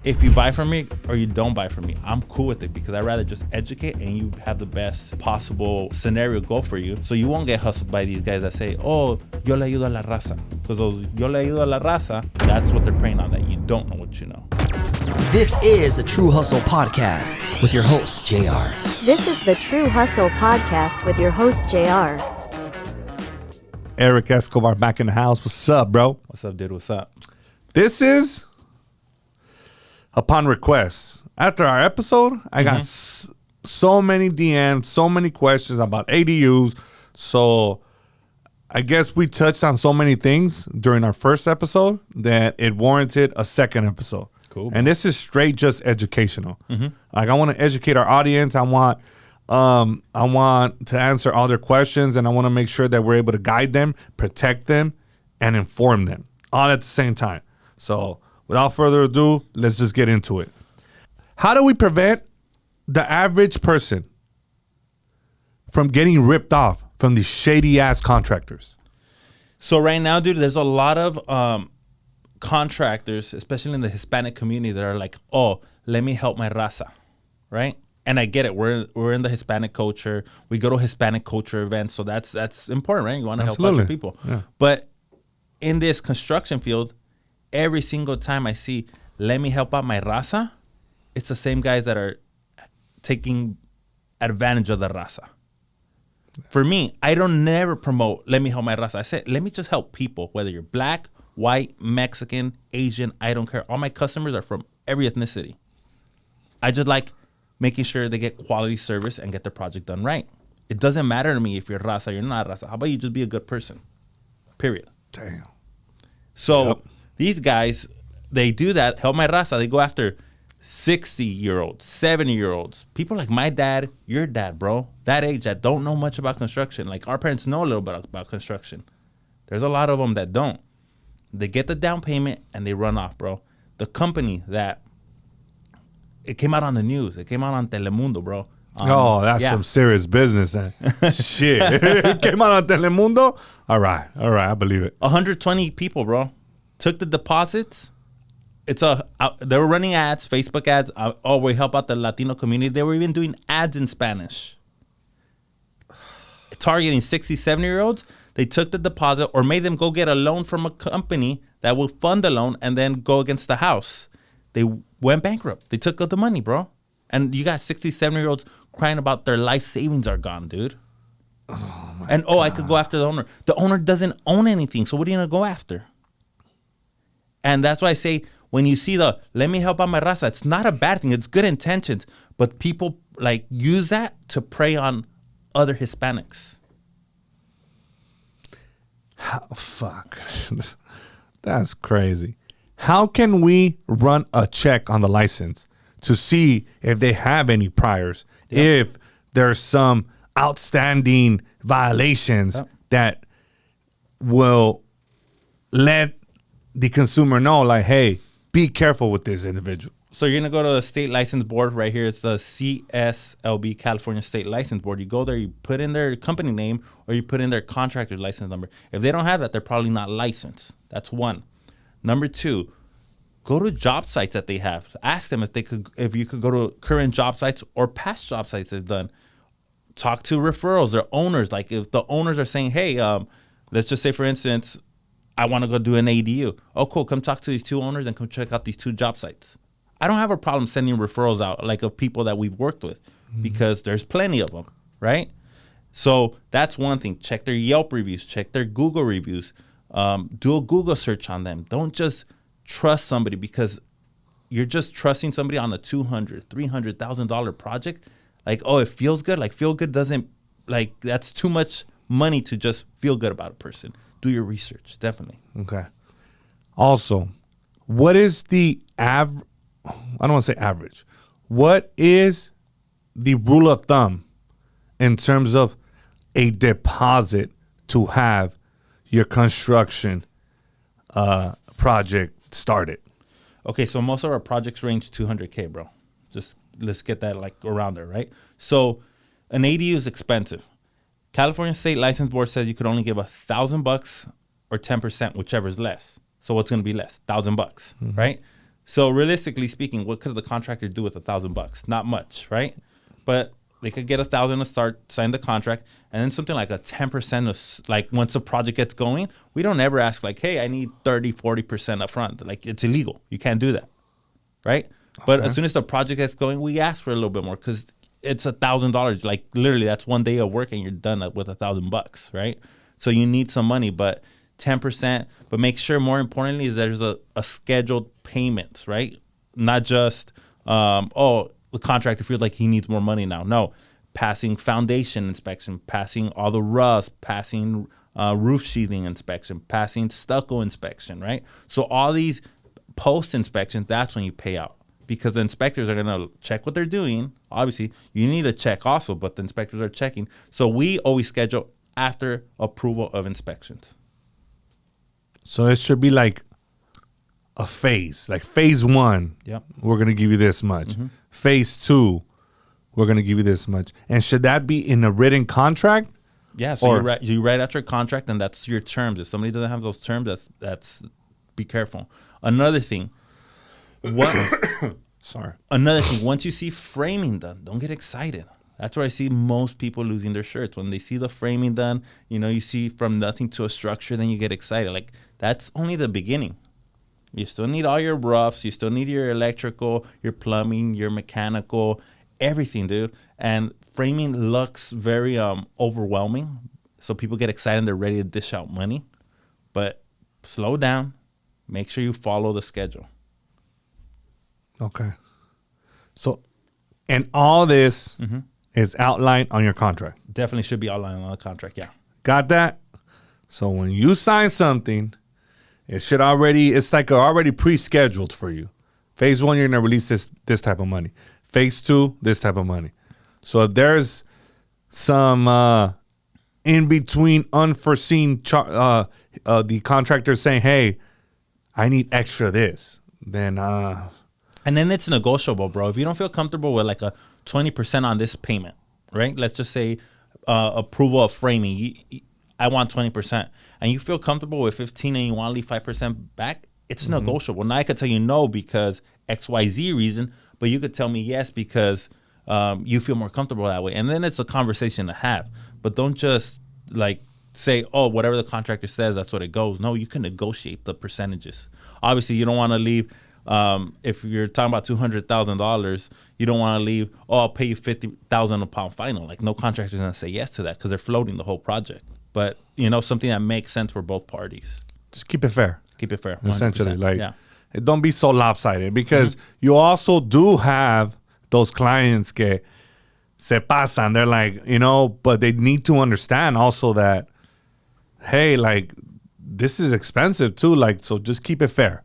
if you buy from me or you don't buy from me, I'm cool with it because I'd rather just educate and you have the best possible scenario go for you. So you won't get hustled by these guys that say, oh, yo le ayudo a la raza. Because those yo le ayudo a la raza, that's what they're preying on, that you don't know what you know. This is the True Hustle Podcast with your host, JR. This is the True Hustle Podcast with your host, JR. Eric Escobar back in the house. What's up, bro? What's up, dude? What's up? This is upon request. After our episode, I got so many DMs, so many questions about ADUs. So I guess we touched on so many things during our first episode that it warranted a second episode. Cool. And this is straight just educational. Like, I want to educate our audience. I want to answer all their questions, and I want to make sure that we're able to guide them, protect them, and inform them all at the same time. So without further ado, let's just get into it. How do we prevent the average person from getting ripped off from these shady ass contractors? So right now, dude, there's a lot of contractors, especially in the Hispanic community, that are like, oh, let me help my raza, right? And I get it. We're in the Hispanic culture. We go to Hispanic culture events, so that's important, right? You want to help other people. Yeah. But in this construction field, every single time I see, let me help out my raza, it's the same guys that are taking advantage of the raza. For me, I don't never promote, let me help my raza. I say, let me just help people, whether you're black, white, Mexican, Asian, I don't care. All my customers are from every ethnicity. I just like making sure they get quality service and get their project done right. It doesn't matter to me if you're raza, you're not raza. How about you just be a good person? Period. Damn. So these guys, they do that, help my raza. They go after 60-year-olds, 70-year-olds, people like my dad, your dad, bro, that age that don't know much about construction. Like, our parents know a little bit about construction. There's a lot of them that don't. They get the down payment and they run off, bro. The company that, it came out on the news. It came out on Telemundo, bro. That's some serious business. Shit. It came out on Telemundo? All right, I believe it. 120 people, bro, took the deposits. They were running ads, Facebook ads. We help out the Latino community. They were even doing ads in Spanish. Targeting 60, 70-year-olds. They took the deposit or made them go get a loan from a company that will fund the loan and then go against the house. They went bankrupt. They took out the money, bro. And you got 60, 70-year-olds crying about their life savings are gone, dude. God. I could go after the owner. The owner doesn't own anything, so what are you going to go after? And that's why I say, when you see the, let me help out my raza, it's not a bad thing. It's good intentions. But people, like, use that to prey on other Hispanics. Fuck. That's crazy. How can we run a check on the license to see if they have any priors, if there's some outstanding violations that will let the consumer know, like, hey, be careful with this individual? So you're going to go to the state license board right here. It's the CSLB, California State License Board. You go there, you put in their company name, or you put in their contractor license number. If they don't have that, they're probably not licensed. That's one. Number two, go to job sites that they have. Ask them if you could go to current job sites or past job sites they've done. Talk to referrals, their owners. Like, if the owners are saying, hey, let's just say, for instance, I want to go do an ADU. Oh, cool. Come talk to these two owners and come check out these two job sites. I don't have a problem sending referrals out, like, of people that we've worked with, because there's plenty of them, right? So that's one thing. Check their Yelp reviews. Check their Google reviews. Do a Google search on them. Don't just trust somebody because you're just trusting somebody on a $200,000, $300,000 project. Like, oh, it feels good. Like, feel good doesn't, like, that's too much money to just feel good about a person. Do your research, definitely. Okay. Also, what is the average? I don't want to say average. What is the rule of thumb in terms of a deposit to have your construction project started? Okay, so most of our projects range $200K, bro. Just let's get that, like, around there, right? So an ADU is expensive. California State License Board says you could only give $1,000 or 10%, whichever is less. So what's going to be less? $1,000, right? So realistically speaking, what could the contractor do with $1,000? Not much, right? But they could get $1,000 to start, sign the contract, and then something like a 10% of, like, once the project gets going, we don't ever ask like, hey, I need 30-40% up front. Like, it's illegal. You can't do that, right? But as soon as the project gets going, we ask for a little bit more because it's $1,000. Like, literally, that's one day of work and you're done with $1,000, right? So you need some money, but 10%. But make sure, more importantly, there's a scheduled payments, right? Not just, the contractor feels like he needs more money now. No, passing foundation inspection, passing all the rust, passing roof sheathing inspection, passing stucco inspection, right? So all these post inspections, that's when you pay out because the inspectors are going to check what they're doing. Obviously, you need to check also, but the inspectors are checking. So we always schedule after approval of inspections. So it should be like a phase. Like phase 1, Yep. we're going to give you this much. Phase 2, we're going to give you this much. And should that be in a written contract? Yeah, so you write out your contract, and that's your terms. If somebody doesn't have those terms, that's be careful. Another thing, once you see framing done, don't get excited. That's where I see most people losing their shirts. When they see the framing done, you see from nothing to a structure, then you get excited. Like, that's only the beginning. You still need all your roughs. You still need your electrical, your plumbing, your mechanical, everything, dude. And framing looks very overwhelming. So people get excited and they're ready to dish out money. But slow down. Make sure you follow the schedule. Okay. So, and all this is outlined on your contract. Definitely should be outlined on the contract, yeah. Got that? So when you sign something, it's like already pre-scheduled for you. Phase 1, you're going to release this type of money. Phase 2, this type of money. So if there's some in-between unforeseen the contractor saying, hey, I need extra this, then... And then it's negotiable, bro. If you don't feel comfortable with like a 20% on this payment, right? Let's just say approval of framing. I want 20%. And you feel comfortable with 15 and you want to leave 5% back, it's negotiable. Now I could tell you no because XYZ reason, but you could tell me yes because you feel more comfortable that way. And then it's a conversation to have. But don't just like say, oh, whatever the contractor says, that's what it goes. No, you can negotiate the percentages. Obviously, you don't want to leave... if you're talking about $200,000, you don't want to leave, I'll pay you $50,000 upon final. Like, no contractor's going to say yes to that because they're floating the whole project. But, something that makes sense for both parties. Just keep it fair. Keep it fair. 100%. Essentially, don't be so lopsided because you also do have those clients que se pasan. They're like, but they need to understand also that, hey, like, this is expensive too. Like, so just keep it fair.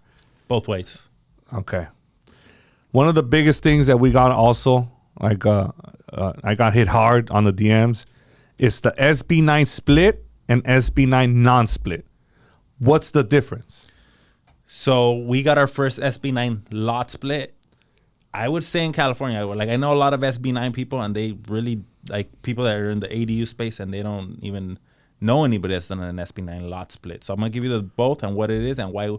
Both ways. Okay. One of the biggest things that we got also, like I got hit hard on the DMs, is the SB9 split and SB9 non-split. What's the difference? So we got our first SB9 lot split. I would say in California, like I know a lot of SB9 people and they really like people that are in the ADU space and they don't even know anybody that's done an SB9 lot split. So I'm going to give you the both and what it is and why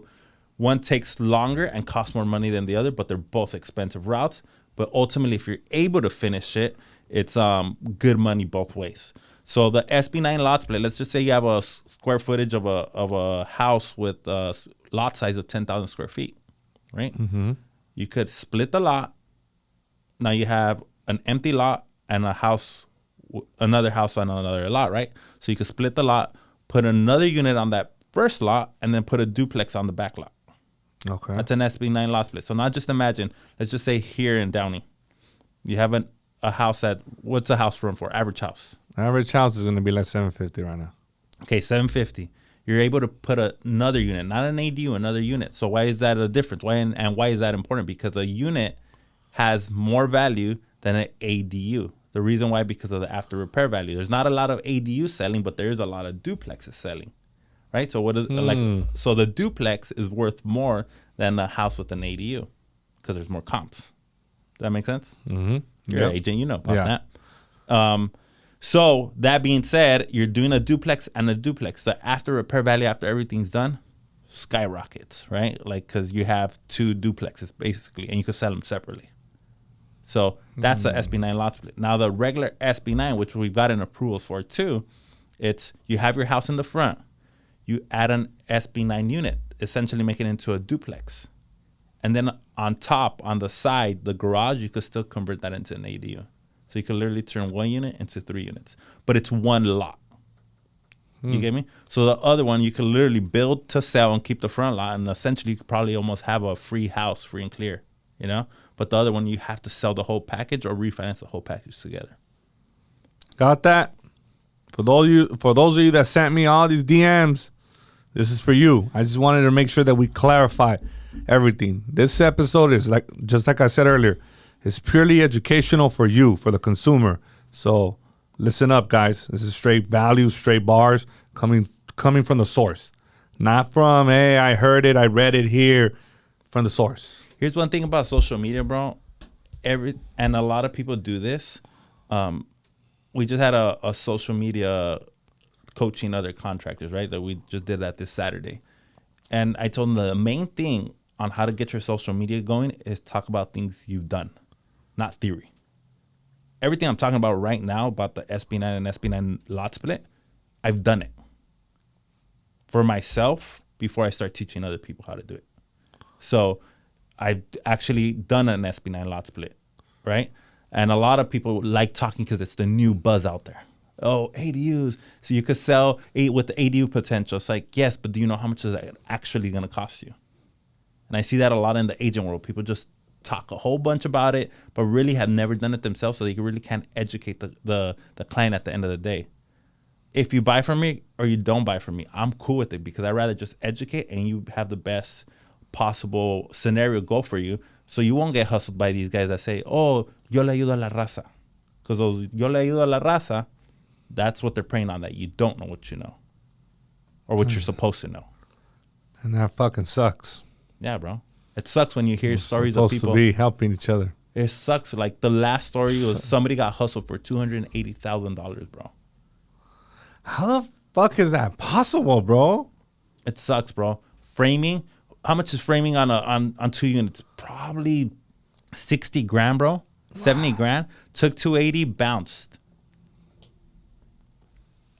one takes longer and costs more money than the other, but they're both expensive routes. But ultimately, if you're able to finish it, it's good money both ways. So the SB9 lot split, let's just say you have a square footage of a house with a lot size of 10,000 square feet, right? Mm-hmm. You could split the lot. Now you have an empty lot and another house on another lot, right? So you could split the lot, put another unit on that first lot, and then put a duplex on the back lot. Okay. That's an SB9 lot split. So now just imagine, let's just say here in Downey, you have a house what's a house room for? Average house. Average house is going to be like $750 right now. Okay, $750. You're able to put another unit, not an ADU, another unit. So why is that a difference? Why is that important? Because a unit has more value than an ADU. The reason why, because of the after repair value. There's not a lot of ADU selling, but there is a lot of duplexes selling. Right, so so the duplex is worth more than the house with an ADU because there's more comps. Does that make sense? Mm-hmm. You're an agent, you know about that. So that being said, you're doing a duplex and a duplex. The after repair value after everything's done, skyrockets, right? Like, because you have 2 duplexes basically, and you can sell them separately. So that's the SB9 lot split. Now the regular SB9, which we've gotten approvals for too, it's you have your house in the front, you add an SB9 unit, essentially make it into a duplex, and then on top, on the side, the garage, you could still convert that into an ADU. So you could literally turn 1 unit into 3 units, but it's 1 lot. You get me? So the other one, you could literally build to sell and keep the front lot, and essentially you could probably almost have a free house, free and clear, you know? But the other one, you have to sell the whole package or refinance the whole package together. Got that? For those of you that sent me all these DMs, this is for you. I just wanted to make sure that we clarify everything. This episode is just like I said earlier, it's purely educational for you, for the consumer. So listen up, guys. This is straight values, straight bars coming from the source. Not from, hey, I heard it, I read it here. From the source. Here's one thing about social media, bro. And a lot of people do this. We just had a social media coaching other contractors, right? That we just did that this Saturday. And I told them the main thing on how to get your social media going is talk about things you've done, not theory. Everything I'm talking about right now about the SB9 and SB9 lot split, I've done it for myself before I start teaching other people how to do it. So I've actually done an SB9 lot split, right? And a lot of people like talking because it's the new buzz out there. Oh, ADUs. So you could sell with the ADU potential. It's like, yes, but do you know how much is that actually going to cost you? And I see that a lot in the agent world. People just talk a whole bunch about it, but really have never done it themselves, so they really can't educate the client at the end of the day. If you buy from me or you don't buy from me, I'm cool with it because I'd rather just educate and you have the best possible scenario go for you, so you won't get hustled by these guys that say, oh, yo le ayudo a la raza. Because those yo le ayudo a la raza, that's what they're preying on, that you don't know what you know or what you're supposed to know. And that fucking sucks. Yeah, bro. It sucks when you hear stories of people supposed to be helping each other. It sucks. Like the last story was somebody got hustled for $280,000, bro. How the fuck is that possible, bro? It sucks, bro. Framing. How much is framing on 2 units? Probably 60 grand, bro. 70 grand. Took 280, bounced.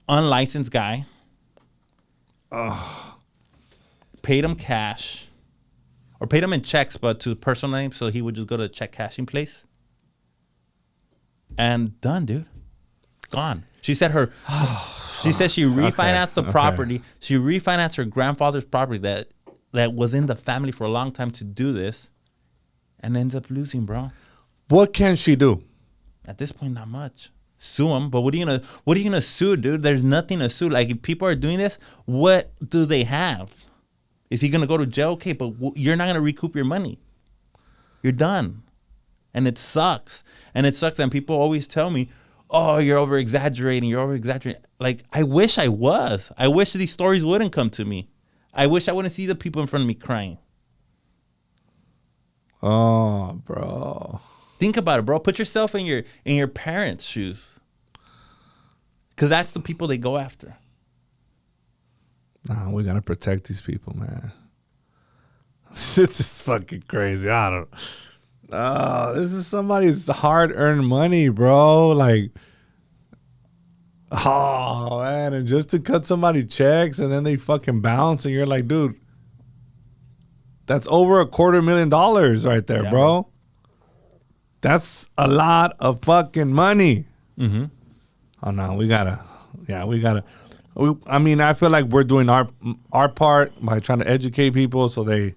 Unlicensed guy. Paid him cash. Or paid him in checks, but to the personal name, so he would just go to a check cashing place. And done, dude. Gone. She said she refinanced the property. Okay. She refinanced her grandfather's property that was in the family for a long time to do this, and ends up losing, bro. What can she do? At this point, not much. Sue him, but what are you gonna sue, dude? There's nothing to sue. Like, if people are doing this, what do they have? Is he gonna go to jail? Okay, but you're not gonna recoup your money. You're done, and it sucks. And people always tell me, "Oh, you're over exaggerating. You're over exaggerating." Like, I wish I was. I wish these stories wouldn't come to me. I wish I wouldn't see the people in front of me crying. Oh, bro. Think about it, bro. Put yourself in your parents' shoes. Because that's the people they go after. Nah, we got to protect these people, man. This is fucking crazy. I don't know. This is somebody's hard-earned money, bro. Like, oh, man. And just to cut somebody checks and then they fucking bounce and you're like, dude, that's over $250,000 right there, bro. That's a lot of fucking money. Mm-hmm. Oh, no, we gotta. I mean, I feel like we're doing our part by trying to educate people so they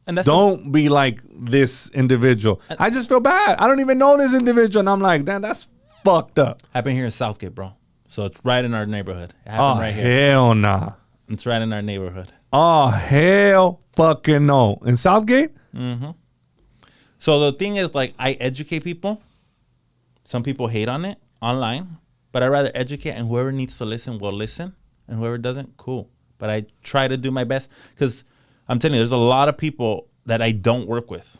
don't be like this individual. I just feel bad. I don't even know this individual, and I'm like, damn, that's fucked up. Happened here in Southgate, bro. So it's right in our neighborhood. It happened right here. Hell nah. It's right in our neighborhood. Oh, hell fucking no. In Southgate? Mm-hmm. So the thing is, like, I educate people. Some people hate on it online, but I'd rather educate, and whoever needs to listen will listen, and whoever doesn't, cool. But I try to do my best, because I'm telling you, there's a lot of people that I don't work with,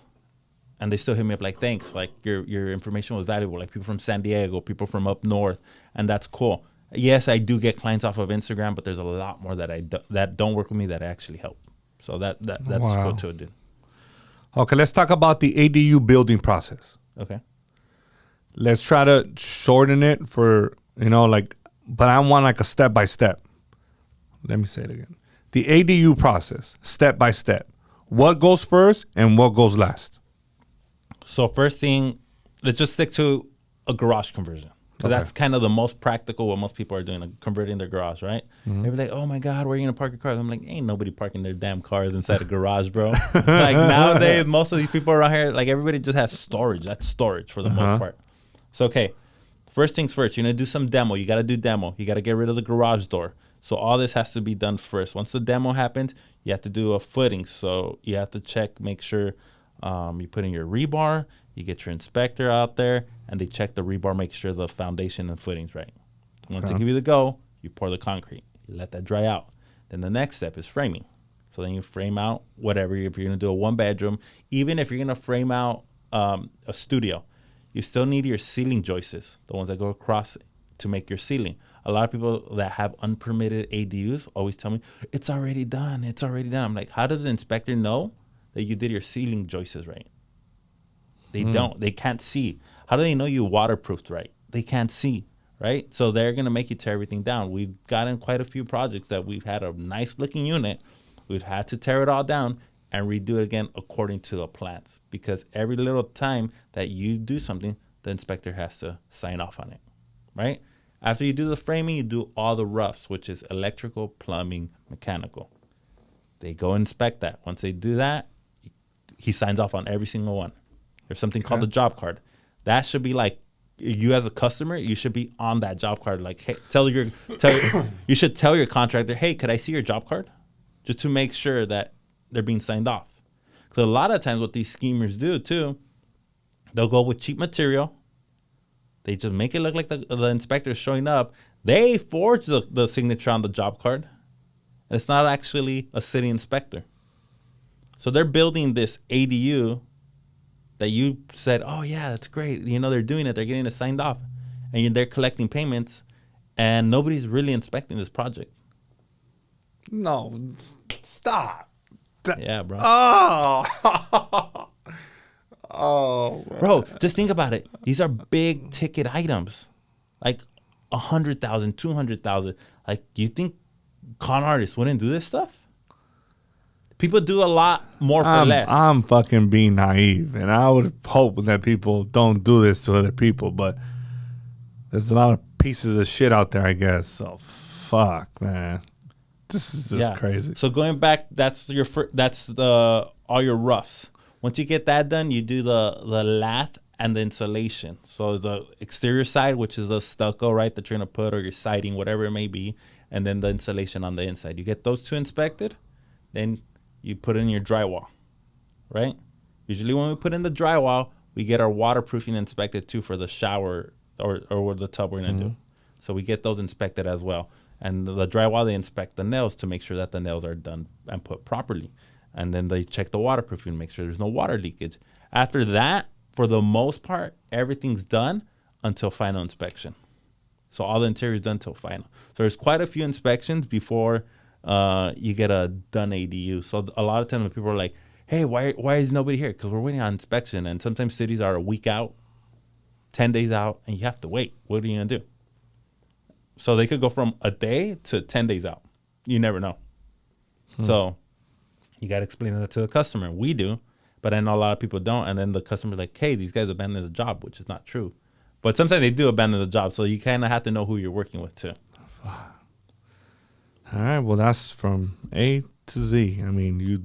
and they still hit me up like, thanks, like your information was valuable, like people from San Diego, people from up north, and that's cool. Yes, I do get clients off of Instagram, but there's a lot more that don't work with me that I actually help. So that's Wow. good too, dude. Okay, let's talk about the ADU building process. Okay. Let's try to shorten it for, but I want like a step by step. Let me say it again. The ADU process, step by step. What goes first and what goes last? So first thing, let's just stick to a garage conversion. Because Okay. that's kind of the most practical what most people are doing, like converting their garage, right? They're like, oh my God, where are you going to park your cars? I'm like, ain't nobody parking their damn cars inside a garage, bro. Like nowadays, most of these people around here, like everybody just has storage. That's storage for the most part. So, okay, first things first, you're going to do some demo. You got to do demo. You got to get rid of the garage door. So all this has to be done first. Once the demo happens, you have to do a footing. So you have to check, make sure you put in your rebar, you get your inspector out there, and they check the rebar, make sure the foundation and footing's right. Once they give you the go, you pour the concrete. You let that dry out. Then the next step is framing. So then you frame out whatever. If you're going to do a one bedroom, even if you're going to frame out a studio, you still need your ceiling joists, the ones that go across to make your ceiling. A lot of people that have unpermitted ADUs always tell me, it's already done. It's already done. I'm like, how does the inspector know that you did your ceiling joists right? They don't. They can't see. How do they know you waterproofed right? They can't see, right? So they're going to make you tear everything down. We've gotten quite a few projects that we've had a nice looking unit. We've had to tear it all down and redo it again according to the plans. Because every little time that you do something, the inspector has to sign off on it, right? After you do the framing, you do all the roughs, which is electrical, plumbing, mechanical. They go inspect that. Once they do that, he signs off on every single one. There's something called the job card. That should be like, you as a customer, you should be on that job card. Like, hey, you should tell your contractor, hey, could I see your job card? Just to make sure that they're being signed off. Because a lot of times what these schemers do too, they'll go with cheap material. They just make it look like the inspector is showing up. They forge the signature on the job card. And it's not actually a city inspector. So they're building this ADU that you said, oh, yeah, that's great. They're doing it. They're getting it signed off. And they're collecting payments. And nobody's really inspecting this project. No, stop. Yeah, bro. Oh. Oh, Bro, just think about it. These are big ticket items. Like 100,000, 200,000. Like, you think con artists wouldn't do this stuff? People do a lot more for less. I'm fucking being naive, and I would hope that people don't do this to other people, but there's a lot of pieces of shit out there, I guess. So, fuck, man. This is just crazy. So going back, that's all your roughs. Once you get that done, you do the lath and the insulation. So the exterior side, which is the stucco, right, that you're going to put, or your siding, whatever it may be, and then the insulation on the inside. You get those two inspected, then you put in your drywall, right? Usually when we put in the drywall, we get our waterproofing inspected too for the shower or the tub we're going to do. So we get those inspected as well. And the drywall, they inspect the nails to make sure that the nails are done and put properly. And then they check the waterproofing, make sure there's no water leakage. After that, for the most part, everything's done until final inspection. So all the interior is done until final. So there's quite a few inspections before you get a done ADU. So a lot of times when people are like, hey, why is nobody here? Because we're waiting on inspection. And sometimes cities are a week out, 10 days out, and you have to wait. What are you going to do? So they could go from a day to 10 days out. You never know. So you got to explain that to the customer. We do, but I know a lot of people don't. And then the customer's like, hey, these guys abandoned the job, which is not true. But sometimes they do abandon the job. So you kind of have to know who you're working with too. All right. Well, that's from A to Z. I mean,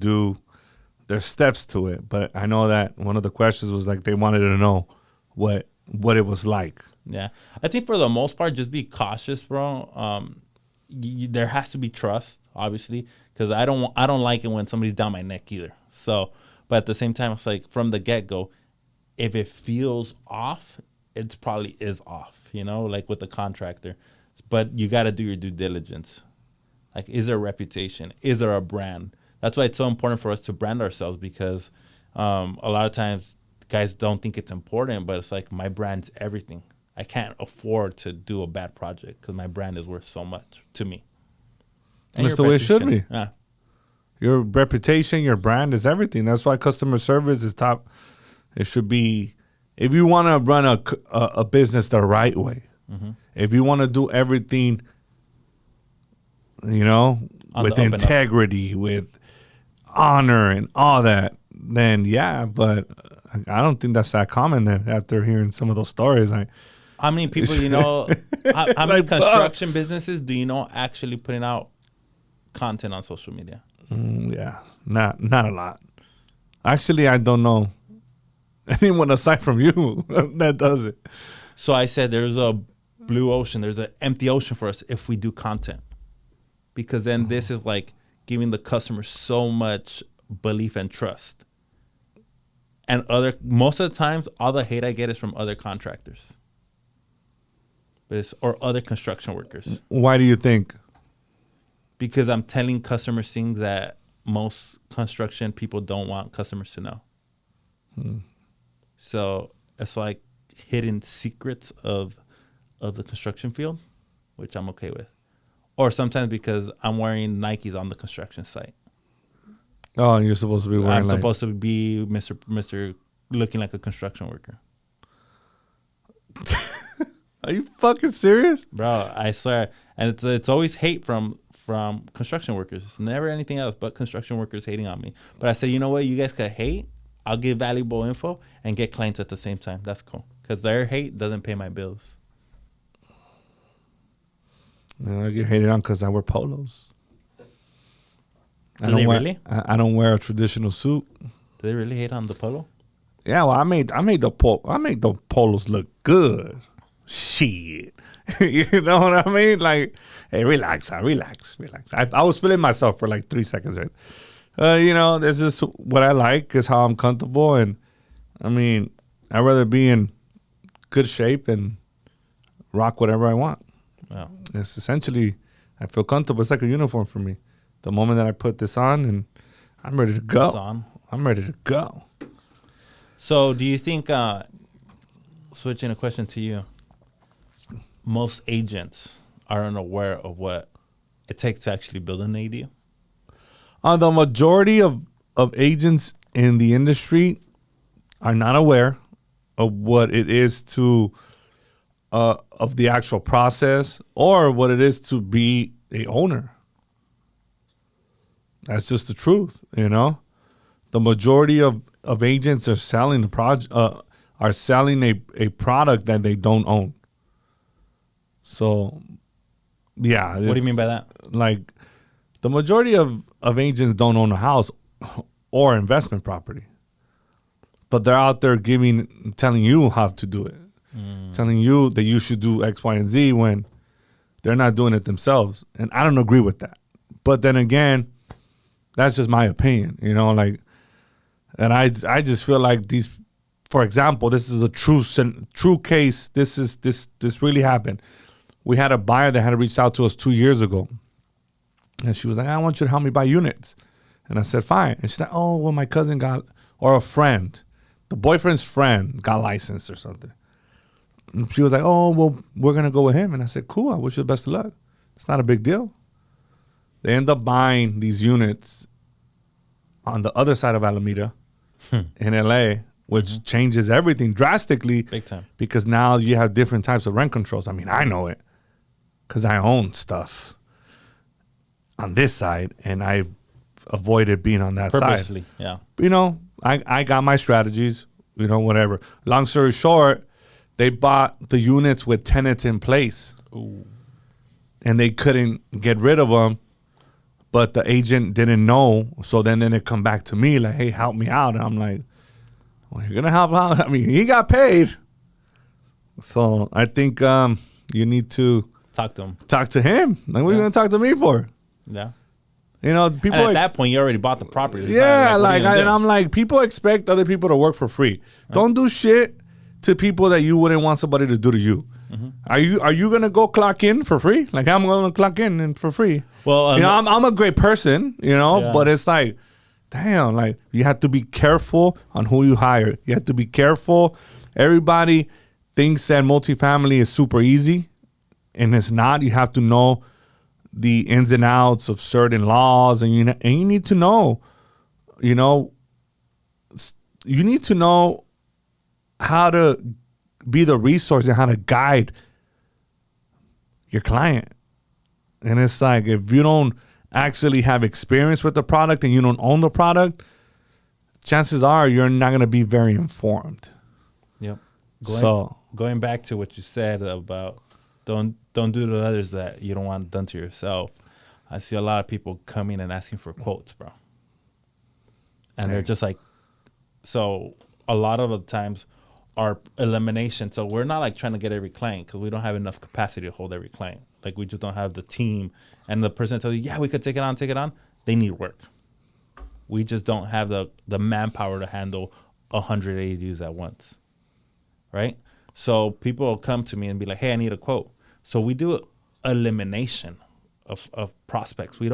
there's steps to it. But I know that one of the questions was like they wanted to know what it was like. Yeah. I think for the most part, just be cautious, bro. There has to be trust, obviously, because I don't like it when somebody's down my neck either. So, but at the same time, it's like from the get-go, if it feels off, it probably is off, like with the contractor. But you got to do your due diligence. Like, is there a reputation? Is there a brand? That's why it's so important for us to brand ourselves, because a lot of times guys don't think it's important, but it's like my brand's everything. I can't afford to do a bad project because my brand is worth so much to me. And That's the way it should be. Yeah. Your reputation, your brand is everything. That's why customer service is top. It should be, if you want to run a business the right way, if you want to do everything, On with the up and up. integrity, with honor and all that, then yeah, but I don't think that's that common then after hearing some of those stories. How many people how many construction businesses do you know actually putting out content on social media? Yeah, not a lot. Actually, I don't know anyone aside from you that does it. So I said there's a blue ocean, there's an empty ocean for us if we do content. Because then this is like giving the customer so much belief and trust. And most of the times, all the hate I get is from other contractors. Or other construction workers. Why do you think? Because I'm telling customers things that most construction people don't want customers to know. So it's like hidden secrets of the construction field, which I'm okay with. Or sometimes because I'm wearing Nikes on the construction site. Oh, and you're supposed to be wearing I'm supposed to be Mr. looking like a construction worker. Are you fucking serious? Bro, I swear. And it's always hate from construction workers. It's never anything else but construction workers hating on me. But I say, you know what? You guys could hate. I'll give valuable info and get clients at the same time. That's cool. Because their hate doesn't pay my bills. I get hated on because I wear polos. Do they really? I don't wear a traditional suit. Do they really hate on the polo? Yeah, well, I made the polos look good. Shit, you know what I mean? Like, hey, relax. I was feeling myself for like 3 seconds, right? This is what I like. Is how I'm comfortable, and I mean, I'd rather be in good shape than rock whatever I want. Wow. It's essentially, I feel comfortable. It's like a uniform for me. The moment that I put this on, and I'm ready to go. It's on. I'm ready to go. So do you think, switching a question to you, most agents are unaware of what it takes to actually build an ADU? The majority of agents in the industry are not aware of what it is to, of the actual process or what it is to be a owner. That's just the truth, The majority of agents are selling are selling a product that they don't own. So, yeah. What do you mean by that? Like, the majority of agents don't own a house or investment property. But they're out there telling you how to do it. Telling you that you should do X, Y, and Z when they're not doing it themselves. And I don't agree with that. But then again, that's just my opinion, and I just feel like these, for example, this is a true case. This really happened. We had a buyer that had reached out to us 2 years ago, and she was like, "I want you to help me buy units," and I said, "Fine." And she's like, "Oh, well, my cousin or a friend, the boyfriend's friend got licensed or something." And she was like, "Oh, well, we're gonna go with him," and I said, "Cool. I wish you the best of luck. It's not a big deal." They end up buying these units on the other side of Alameda in LA, which changes everything drastically. Big time. Because now you have different types of rent controls. I mean, I know it because I own stuff on this side, and I avoided being on that Purposely, side. yeah. I got my strategies, whatever. Long story short, they bought the units with tenants in place. Ooh. And they couldn't get rid of them. But the agent didn't know, so then they come back to me like, "Hey, help me out." And I'm like, "Well, you're gonna help out." I mean, he got paid, so I think you need to Talk to him. talk to him. Like, what are you gonna talk to me for? Yeah. People. And at that point, you already bought the property. Yeah, what are you gonna do? I'm like, people expect other people to work for free. Don't do shit to people that you wouldn't want somebody to do to you. Are you gonna go clock in for free? Like, I'm gonna clock in and for free. Well, I'm a great person, Yeah. but it's like, damn, like, you have to be careful on who you hire. You have to be careful. Everybody thinks that multifamily is super easy, and it's not. You have to know the ins and outs of certain laws, and you need to know, you need to know how to be the resource and how to guide your client. And it's like, if you don't actually have experience with the product and you don't own the product, chances are you're not going to be very informed. Yep. Going back to what you said about don't do to others that you don't want done to yourself. I see a lot of people coming and asking for quotes, bro. And they're just like, so a lot of the times our elimination. So we're not like trying to get every client because we don't have enough capacity to hold every client. Like we just don't have the team. And the person tells you, yeah, we could take it on. They need work. We just don't have the manpower to handle 100 ADUs at once. Right? So people will come to me and be like, hey, I need a quote. So we do elimination of prospects. We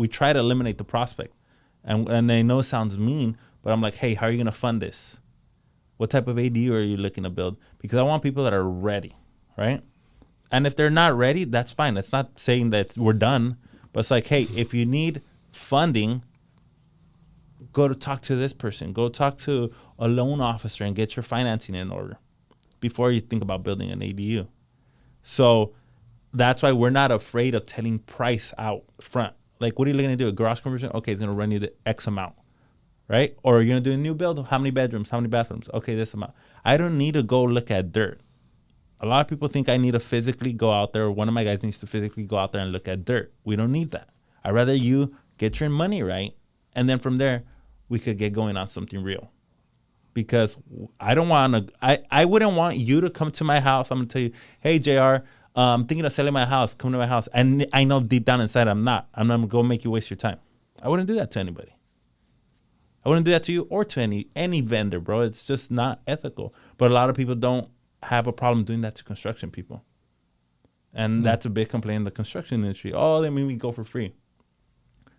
try to eliminate the prospect. And they know it sounds mean, but I'm like, hey, how are you going to fund this? What type of ADU are you looking to build? Because I want people that are ready, right? And if they're not ready, that's fine. It's not saying that we're done, but it's like, hey, if you need funding, go to talk to this person. Go talk to a loan officer and get your financing in order before you think about building an ADU. So that's why we're not afraid of telling price out front. Like, what are you looking to do? A garage conversion? Okay, it's going to run you the X amount, right? Or you're going to do a new build? How many bedrooms? How many bathrooms? Okay, this amount. I don't need to go look at dirt. A lot of people think I need to physically go out there, or one of my guys needs to physically go out there and look at dirt. We don't need that. I'd rather you get your money right, and then from there, we could get going on something real. Because I don't want to, I wouldn't want you to come to my house. I'm going to tell you, hey, JR, I'm thinking of selling my house. Come to my house. And I know deep down inside I'm not. I'm not going to go make you waste your time. I wouldn't do that to anybody. I wouldn't do that to you or to any vendor, bro. It's just not ethical. But a lot of people don't have a problem doing that to construction people. And that's a big complaint in the construction industry. Oh, they make me go for free.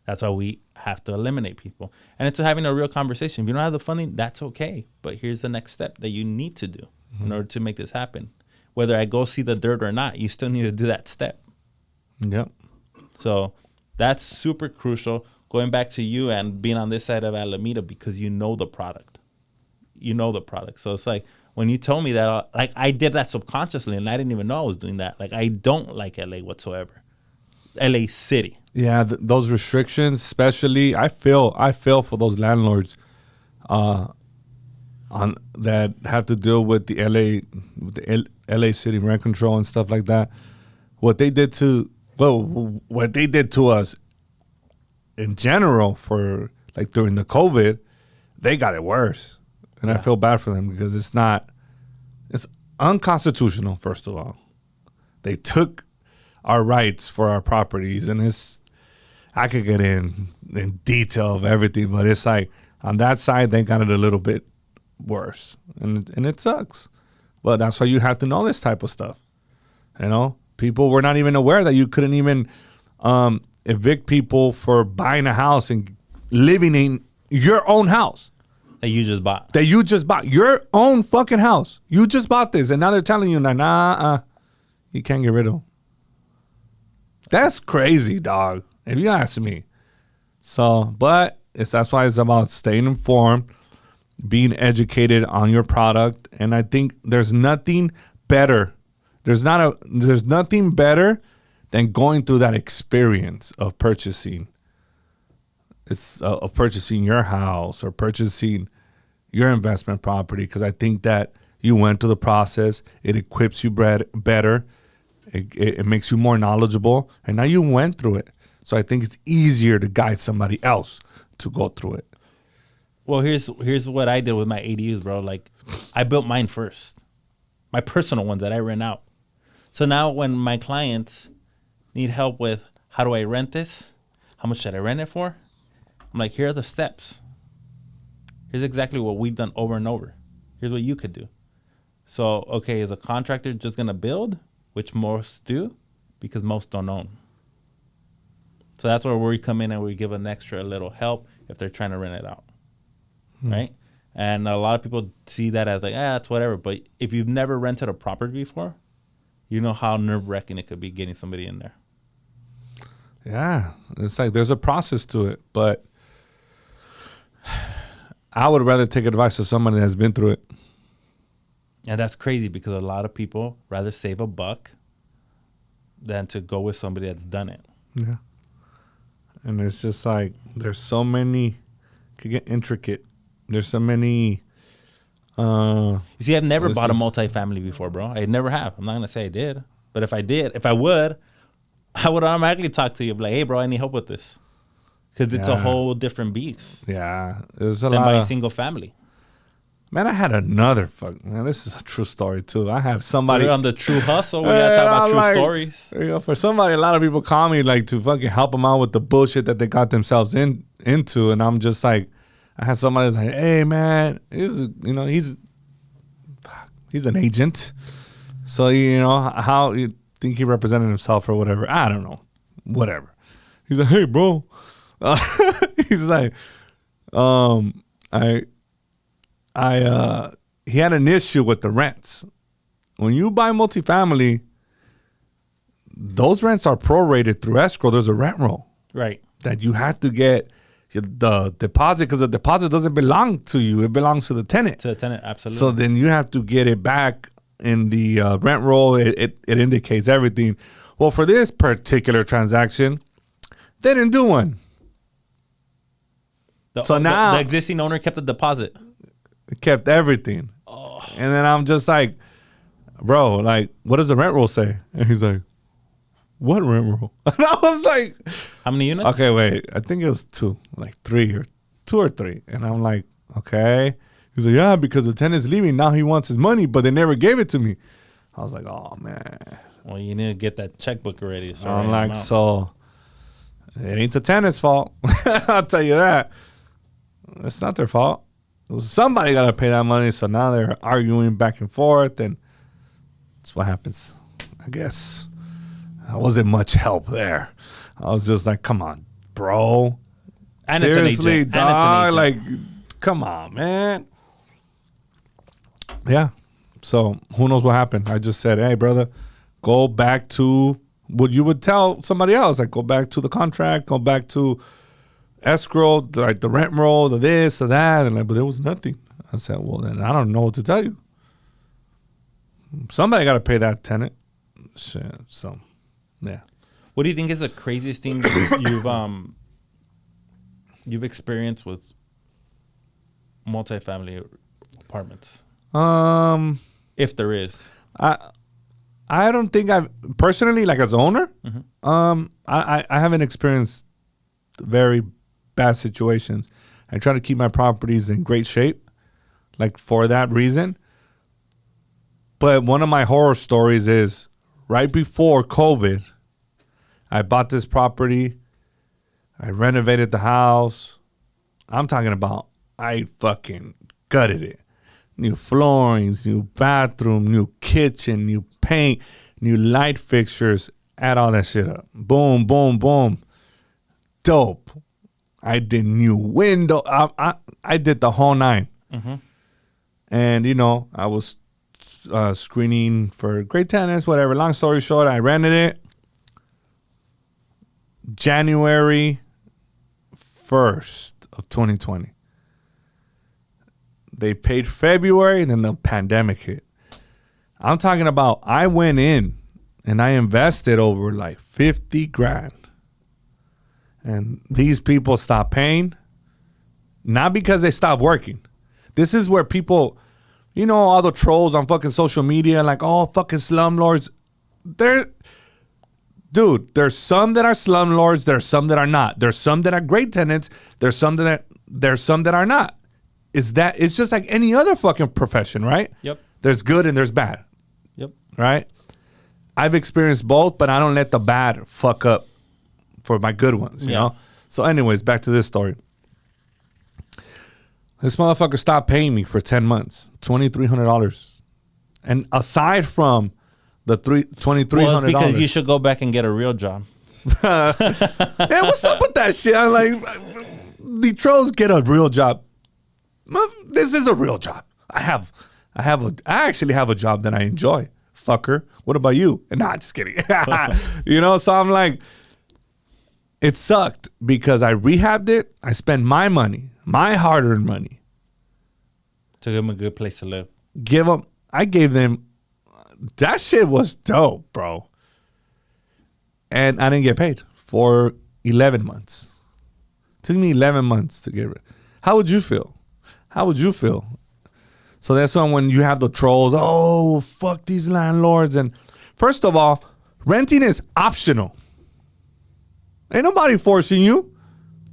That's why we have to eliminate people. And it's having a real conversation. If you don't have the funding, that's okay. But here's the next step that you need to do in order to make this happen. Whether I go see the dirt or not, you still need to do that step. Yep. So that's super crucial. Going back to you and being on this side of Alameda, because you know the product. You know the product. So it's like, when you told me that, like, I did that subconsciously, and I didn't even know I was doing that. Like, I don't like LA whatsoever. LA City. Yeah, those restrictions, especially, I feel for those landlords on that have to deal with the LA City rent control and stuff like that. What they did to us in general for, like, during the COVID, they got it worse. And I feel bad for them because it's unconstitutional, first of all. They took our rights for our properties, and I could get in detail of everything, but it's like on that side, they got it a little bit worse, and it sucks. But that's why you have to know this type of stuff. You know, people were not even aware that you couldn't even evict people for buying a house and living in your own house. That you just bought. That you just bought. Your own fucking house. You just bought this. And now they're telling you, nah, you can't get rid of them. That's crazy, dog, if you ask me. So, but that's why it's about staying informed, being educated on your product. And I think there's nothing better. There's nothing better than going through that experience of purchasing. It's of purchasing your house or purchasing your investment property, because I think that you went through the process. It equips you better. It makes you more knowledgeable, and now you went through it. So I think it's easier to guide somebody else to go through it. Well, here's what I did with my ADUs, bro. Like, I built mine first, my personal ones that I rent out. So now when my clients need help with how do I rent this, how much should I rent it for, I'm like, here are the steps. Here's exactly what we've done over and over. Here's what you could do. So, okay, is a contractor just going to build, which most do, because most don't own. So that's where we come in and we give an extra little help if they're trying to rent it out, right? And a lot of people see that as like, it's whatever. But if you've never rented a property before, you know how nerve-wracking it could be getting somebody in there. Yeah, it's like there's a process to it, but I would rather take advice of somebody that has been through it. And that's crazy because a lot of people rather save a buck than to go with somebody that's done it. Yeah. And it's just like there's so many, could get intricate. There's so many. You see, I've never bought a multifamily before, bro. I never have. I'm not gonna say I did, but if I did, if I would automatically talk to you, be like, hey, bro, I need help with this, because it's a whole different beast. Yeah, there's a than lot buying of single family. Man, I had another man. This is a true story too. I had somebody We're on the true hustle. We gotta talk about true stories. You know, for somebody, a lot of people call me like to fucking help them out with the bullshit that they got themselves into, and I'm just like, I had somebody that's like, hey man, he's an agent, so you know how you think he represented himself or whatever. I don't know, whatever. He's like, hey bro, he's like, he had an issue with the rents. When you buy multifamily, those rents are prorated through escrow. There's a rent roll. Right. That you have to get the deposit, because the deposit doesn't belong to you. It belongs to the tenant. To the tenant, absolutely. So then you have to get it back in the rent roll. It indicates everything. Well, for this particular transaction, they didn't do one. Now the existing owner kept the deposit. Kept everything. Oh. And then I'm just like, bro, like, what does the rent roll say? And he's like, what rent roll? And I was like, how many units? Okay, wait. I think it was two or three. And I'm like, okay. He's like, yeah, because the tenant's leaving. Now he wants his money, but they never gave it to me. I was like, oh, man. Well, you need to get that checkbook already. So I'm like, so it ain't the tenant's fault. I'll tell you that. It's not their fault. Somebody got to pay that money. So now they're arguing back and forth. And that's what happens, I guess. I wasn't much help there. I was just like, come on, bro. And seriously, it's an agent. dog. Like, come on, man. Yeah. So who knows what happened? I just said, hey, brother, go back to what you would tell somebody else. Like, go back to the contract, go back to escrow, like the rent roll, the this, the that. And like, but there was nothing. I said, well, then I don't know what to tell you. Somebody got to pay that tenant. Shit. So, yeah. What do you think is the craziest thing you've experienced with multifamily apartments? If there is, I don't think I've personally, like as an owner, I haven't experienced very bad situations. I try to keep my properties in great shape, like for that reason. But one of my horror stories is right before COVID, I bought this property. I renovated the house. I'm talking about I fucking gutted it. New floorings, new bathroom, new kitchen, new paint, new light fixtures. Add all that shit up. Boom, boom, boom. Dope. I did new window. I did the whole nine. Mm-hmm. And, you know, I was screening for great tenants, whatever. Long story short, I rented it. January 1st of 2020. They paid February, and then the pandemic hit. I'm talking about I went in and I invested over like 50 grand. And these people stopped paying, not because they stopped working. This is where people, you know, all the trolls on fucking social media, like, oh, fucking slumlords. There's some that are slumlords. There's some that are not. There's some that are great tenants. There's some that are not. It's just like any other fucking profession, right? Yep. There's good and there's bad. Yep. Right? I've experienced both, but I don't let the bad fuck up for my good ones, you know? So anyways, back to this story. This motherfucker stopped paying me for 10 months, $2,300. And aside from the $2,300. Well, because you should go back and get a real job. Hey, what's up with that shit? I'm like, the trolls get a real job. This is a real job. I actually have a job that I enjoy. Fucker. What about you? And nah, just kidding. You know, so I'm like, it sucked because I rehabbed it. I spent my money, my hard-earned money. To give them a good place to live. I gave them, that shit was dope, bro. And I didn't get paid for 11 months. It took me 11 months to get rid. How would you feel? So that's when you have the trolls, oh, fuck these landlords. And first of all, renting is optional. Ain't nobody forcing you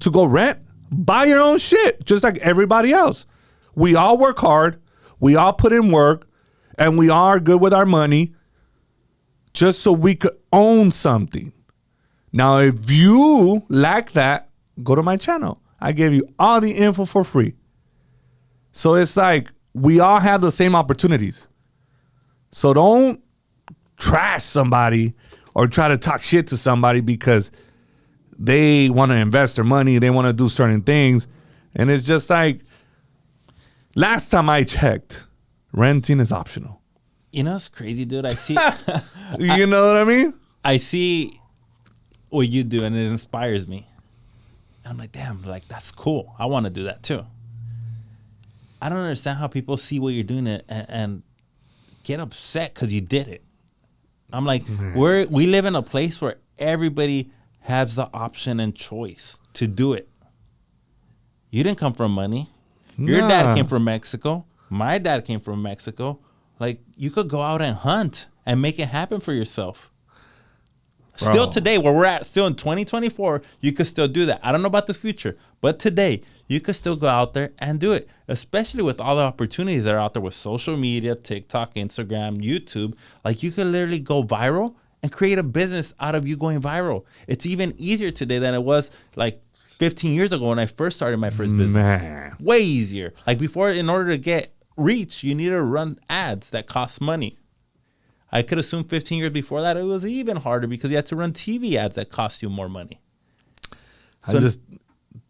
to go rent. Buy your own shit, just like everybody else. We all work hard. We all put in work. And we are good with our money just so we could own something. Now, if you lack that, go to my channel. I gave you all the info for free. So it's like we all have the same opportunities. So don't trash somebody or try to talk shit to somebody because they want to invest their money. They want to do certain things. And it's just like, last time I checked, renting is optional. You know, it's crazy, dude. I see. You know what I mean? I see what you do, and it inspires me. And I'm like, damn, like that's cool. I want to do that too. I don't understand how people see what you're doing and get upset because you did it. I'm like, we live in a place where everybody has the option and choice to do it. You didn't come from money. Your dad came from Mexico. My dad came from Mexico. Like, you could go out and hunt and make it happen for yourself. Bro. Still today, where we're at, still in 2024, you could still do that. I don't know about the future, but today, you could still go out there and do it, especially with all the opportunities that are out there with social media, TikTok, Instagram, YouTube. Like, you could literally go viral and create a business out of you going viral. It's even easier today than it was, like, 15 years ago when I first started my first business. Man. Way easier. Like, before, in order to get reach, you need to run ads that cost money. I could assume 15 years before that it was even harder because you had to run TV ads that cost you more money. So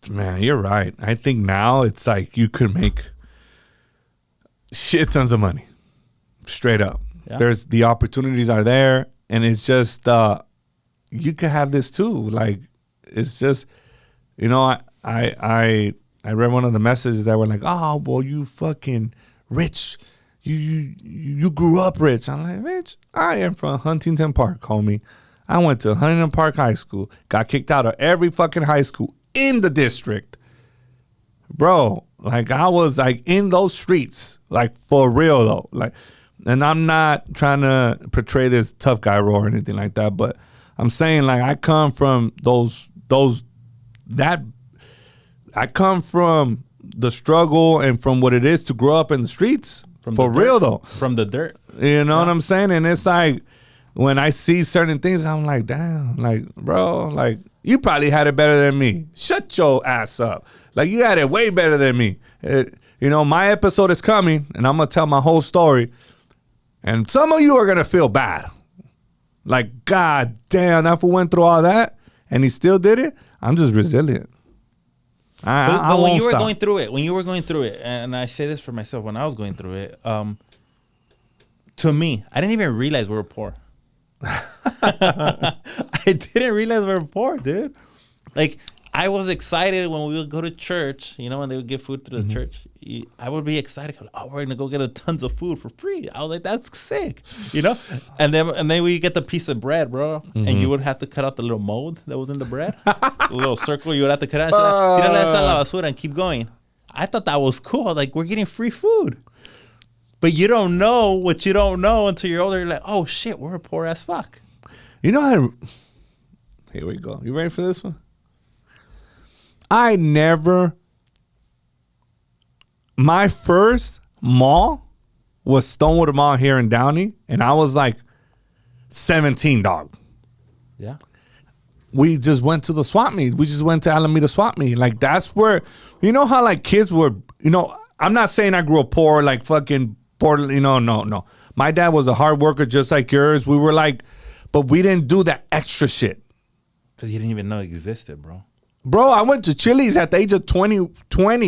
Man, you're right. I think now it's like you could make shit tons of money. Straight up. Yeah. There's the opportunities are there, and it's just you could have this too. Like, it's just, you know, I read one of the messages that were like, oh, well, you fucking rich. You grew up rich. I'm like, bitch, I am from Huntington Park, homie. I went to Huntington Park High School. Got kicked out of every fucking high school in the district. Bro, like, I was like in those streets, like, for real though. Like, and I'm not trying to portray this tough guy role or anything like that, but I'm saying, like, I come from I come from the struggle and from what it is to grow up in the streets. For real though. From the dirt. You know what I'm saying? And it's like, when I see certain things, I'm like, damn, like, bro, like, you probably had it better than me. Shut your ass up. Like, you had it way better than me. You know, my episode is coming, and I'm going to tell my whole story. And some of you are going to feel bad. Like, God damn, that fool went through all that, and he still did it. I'm just resilient. But when you were going through it, and I say this for myself, when I was going through it, to me, I didn't even realize we were poor. I didn't realize we were poor, dude. Like, I was excited when we would go to church, you know, when they would give food to the church. I would be excited. Oh, we're going to go get tons of food for free. I was like, that's sick, you know? And then we get the piece of bread, bro. And you would have to cut out the little mold that was in the bread. The little circle you would have to cut out. And keep going. I thought that was cool. Like, we're getting free food. But you don't know what you don't know until you're older. You're like, oh, shit, we're poor as fuck. You know how... Here we go. You ready for this one? My first mall was Stonewood Mall here in Downey, and I was like 17, dog. Yeah. We just went to the swap meet. We just went to Alameda swap meet. Like, that's where, you know how, like, kids were, you know, I'm not saying I grew up poor, like fucking poor, you know, no. My dad was a hard worker just like yours. We were like, but we didn't do that extra shit. Because you didn't even know it existed, bro. Bro, I went to Chili's at the age of 20,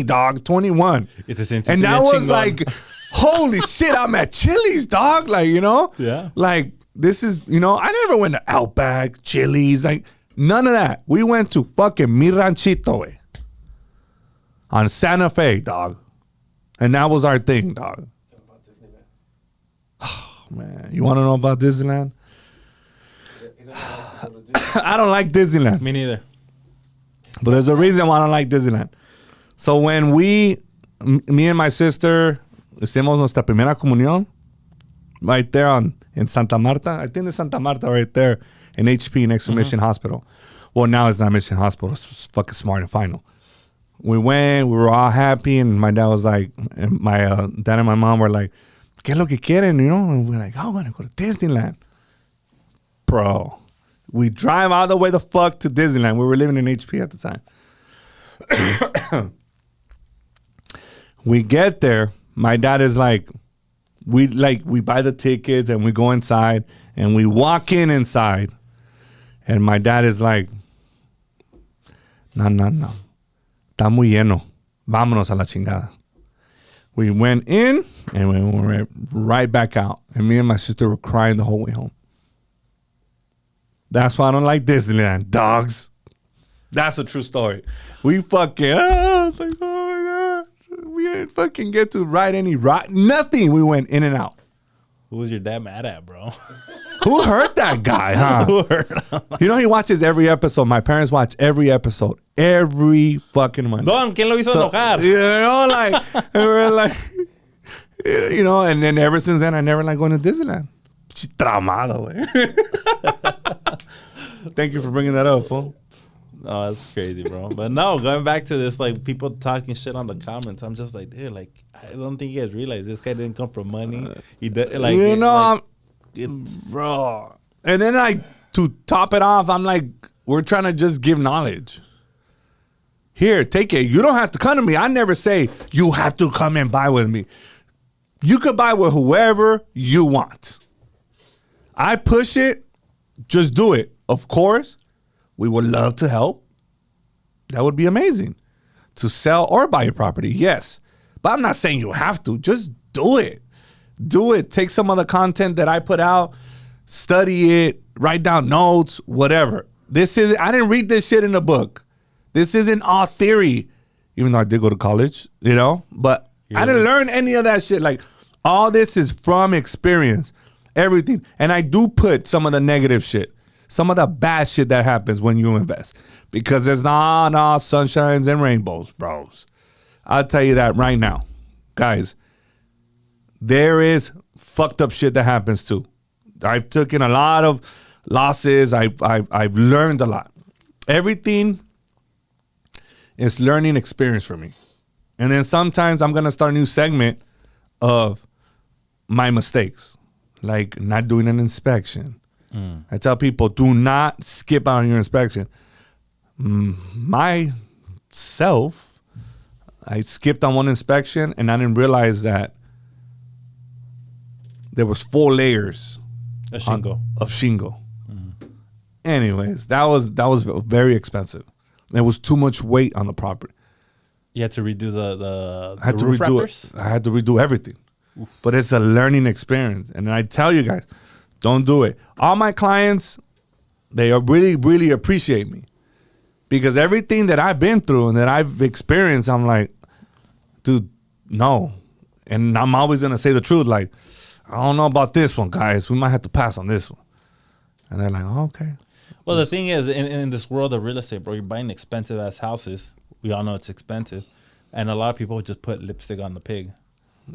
dog, 21. And that was like, holy shit, I'm at Chili's, dog. Like, you know? Yeah. Like, this is, you know, I never went to Outback, Chili's. Like, None of that. We went to fucking Mi Ranchito, way. On Santa Fe, dog. And that was our thing, dog. Oh, man. You want to know about Disneyland? I don't like Disneyland. Me neither. But there's a reason why I don't like Disneyland. So when me and my sister hicimos nuestra primera comunión, right there in Santa Marta, I think it's Santa Marta right there in HP next to Mission Hospital. Well, now it's not Mission Hospital. It's fucking Smart and Final. We went, we were all happy, and my dad was like, and my dad and my mom were like, ¿Qué es lo que quieren? You know? And we're like, oh, we're going to go to Disneyland. Bro, we drive all the way the fuck to Disneyland. We were living in HP at the time. We get there. My dad is like, we buy the tickets and we go inside and we walk inside. And my dad is like, no. Está muy lleno. Vámonos a la chingada. We went in and we went right back out. And me and my sister were crying the whole way home. That's why I don't like Disneyland, dogs. That's a true story. We fucking, it's like, oh my God. We didn't fucking get to ride any ride. Nothing. We went in and out. Who was your dad mad at, bro? Who hurt that guy, huh? Who hurt him? You know, he watches every episode. My parents watch every episode. Every fucking Monday. Don, ¿quién lo hizo enojar? You know, like, and we're like, you know, and then ever since then, I never like going to Disneyland. Traumado, güey. Thank you for bringing that up, fool. Oh, that's crazy, bro. But no, going back to this, like, people talking shit on the comments, I'm just like, dude, like, I don't think you guys realize this guy didn't come from money. He did, like, you know, like, bro. And then to top it off, I'm like, we're trying to just give knowledge. Here, take it. You don't have to come to me. I never say you have to come and buy with me. You could buy with whoever you want. I push it. Just do it. Of course, we would love to help. That would be amazing. To sell or buy your property, yes. But I'm not saying you have to. Just do it. Do it. Take some of the content that I put out, study it, write down notes, whatever. I didn't read this shit in a book. This isn't all theory, even though I did go to college, you know? But I didn't learn any of that shit. Like, all this is from experience. Everything. And I do put some of the negative shit, some of the bad shit that happens when you invest. Because there's not sunshines and rainbows, bros. I'll tell you that right now. Guys, there is fucked up shit that happens too. I've taken a lot of losses. I've learned a lot. Everything is learning experience for me. And then sometimes I'm going to start a new segment of my mistakes, like not doing an inspection. I tell people, do not skip out on your inspection. Myself, I skipped on one inspection and I didn't realize that there was 4 layers a shingle. Of shingle. Anyways, that was very expensive. There was too much weight on the property. You had to redo the I had to roof redo wrappers? it. I had to redo everything. Oof. But it's a learning experience. And I tell you guys, don't do it. All my clients, they are really, really appreciate me. Because everything that I've been through and that I've experienced, I'm like, dude, no. And I'm always going to say the truth. Like, I don't know about this one, guys. We might have to pass on this one. And they're like, oh, okay. Well, the thing is, in this world of real estate, bro, you're buying expensive-ass houses. We all know it's expensive. And a lot of people just put lipstick on the pig,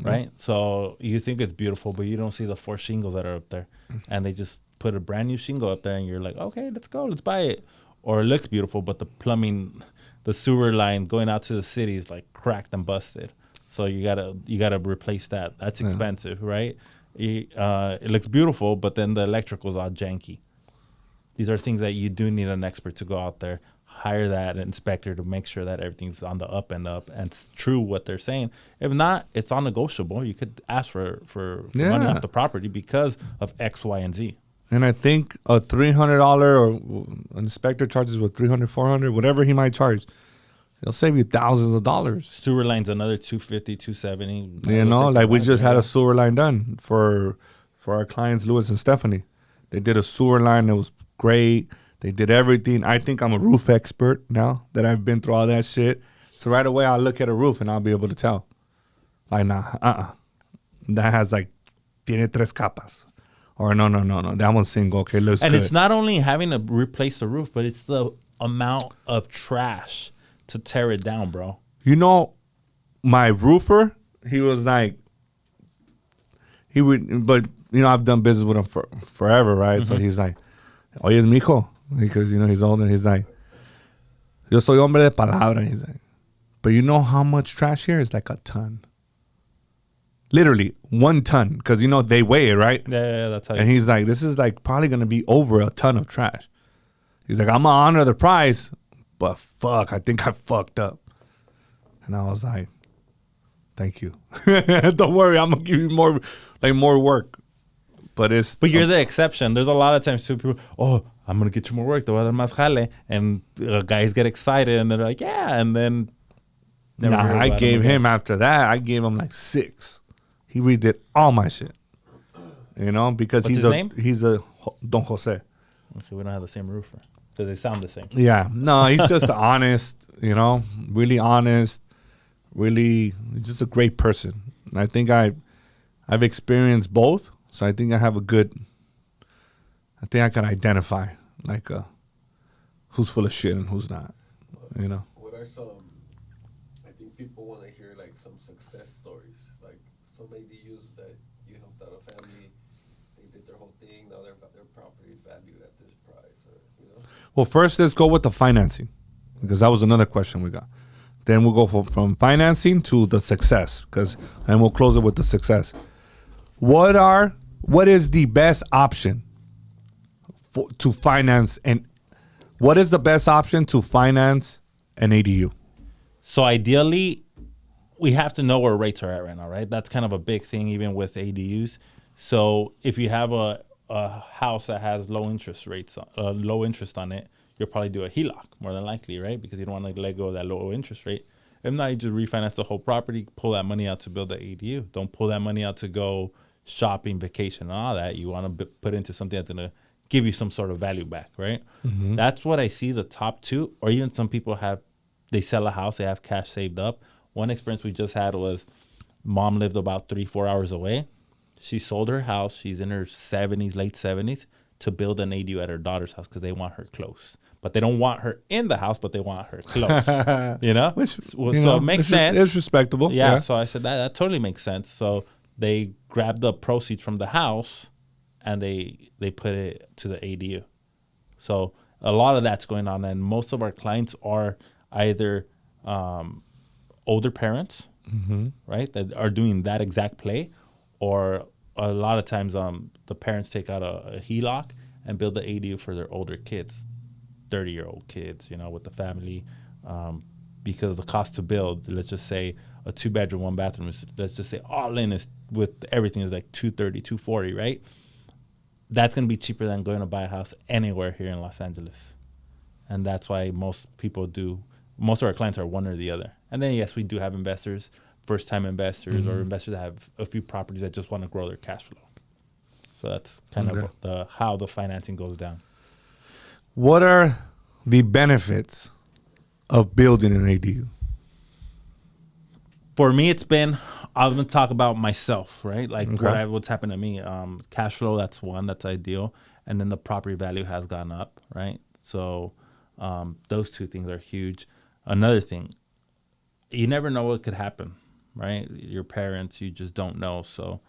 right? So you think it's beautiful, but you don't see the 4 shingles that are up there. And they just put a brand new shingle up there, and you're like, okay, let's go, let's buy it. Or it looks beautiful, but the plumbing, the sewer line going out to the city is like cracked and busted. So you gotta replace that. That's expensive, right? It looks beautiful, but then the electrical's all janky. These are things that you do need an expert to go out there, hire that inspector to make sure that everything's on the up and it's true what they're saying. If not, it's all negotiable. You could ask for money off the property because of X, Y, and Z. And I think a $300 or an inspector charges with $300, $400, whatever he might charge. He'll save you thousands of dollars. Sewer line's another $250, $270. You know, like we just had a sewer line done for our clients, Louis and Stephanie. They did a sewer line that was great. They did everything. I think I'm a roof expert now that I've been through all that shit. So right away, I'll look at a roof and I'll be able to tell. Like, nah, that has like, tiene tres capas. Or no. That one's single. Okay, looks And good. it's not only having to replace the roof, but it's the amount of trash to tear it down, bro. You know, my roofer, he was like, he would, but you know, I've done business with him for forever, right? So he's like, oye, es mijo. Because, you know, he's older. He's like, yo soy hombre de palabra. He's like, but you know how much trash here is? Like a ton. Literally 1 ton. Because, you know, they weigh it, right? Yeah, that's how. And he's like, this is like probably going to be over a ton of trash. He's like, I'm going to honor the price, but fuck, I think I fucked up. And I was like, thank you. Don't worry, I'm going to give you more work. But you're the exception. There's a lot of times too people, oh, I'm going to get you more work. Te voy a dar más jale. And guys get excited and they're like, yeah. And then. I gave him after that, I gave him like 6. He redid all my shit. You know, because What's his name? He's a Don Jose. Okay, we don't have the same roofer. So they sound the same. Yeah. No, he's just honest, you know, really honest, really just a great person. And I think I've experienced both. So I think I have I think I can identify like who's full of shit and who's not, you know. What are some, I think people want to hear like some success stories, like some ADUs that you helped out a family, they did their whole thing, now their property is valued at this price, or, you know. Well, first let's go with the financing, because that was another question we got. Then we'll go from financing to the success, and we'll close it with the success. What is the best option to finance, and what is the best option to finance an ADU? So ideally, we have to know where rates are at right now, right? That's kind of a big thing, even with ADUs. So if you have a house that has low interest on it, you'll probably do a HELOC more than likely, right? Because you don't want to let go of that low interest rate. If not, you just refinance the whole property, pull that money out to build the ADU. Don't pull that money out to go shopping, vacation, and all that. You want to put into something that's going to give you some sort of value back, right? Mm-hmm. That's what I see the top two, or even some people they sell a house, they have cash saved up. One experience we just had was mom lived about 3-4 hours away. She sold her house. She's in her 70s, late 70s, to build an ADU at her daughter's house because they want her close. But they don't want her in the house, but they want her close. You know? It makes sense. It's respectable. Yeah, so I said that totally makes sense. So they grabbed the proceeds from the house and they put it to the ADU. So a lot of that's going on. And most of our clients are either older parents, right, that are doing that exact play, or a lot of times the parents take out a HELOC and build the ADU for their older kids, 30-year-old kids, you know, with the family, because the cost to build, let's just say a 2-bedroom, 1-bathroom, let's just say all in is with everything is like $230,000, $240,000, right? That's going to be cheaper than going to buy a house anywhere here in Los Angeles. And that's why most of our clients are one or the other. And then, yes, we do have investors, first-time investors, or investors that have a few properties that just want to grow their cash flow. So that's kind of how the financing goes down. What are the benefits of building an ADU? For me, I'm going to talk about myself, right? Like what's happened to me. Cash flow, that's one, that's ideal. And then the property value has gone up, right? So those two things are huge. Another thing, you never know what could happen, right? Your parents, you just don't know. So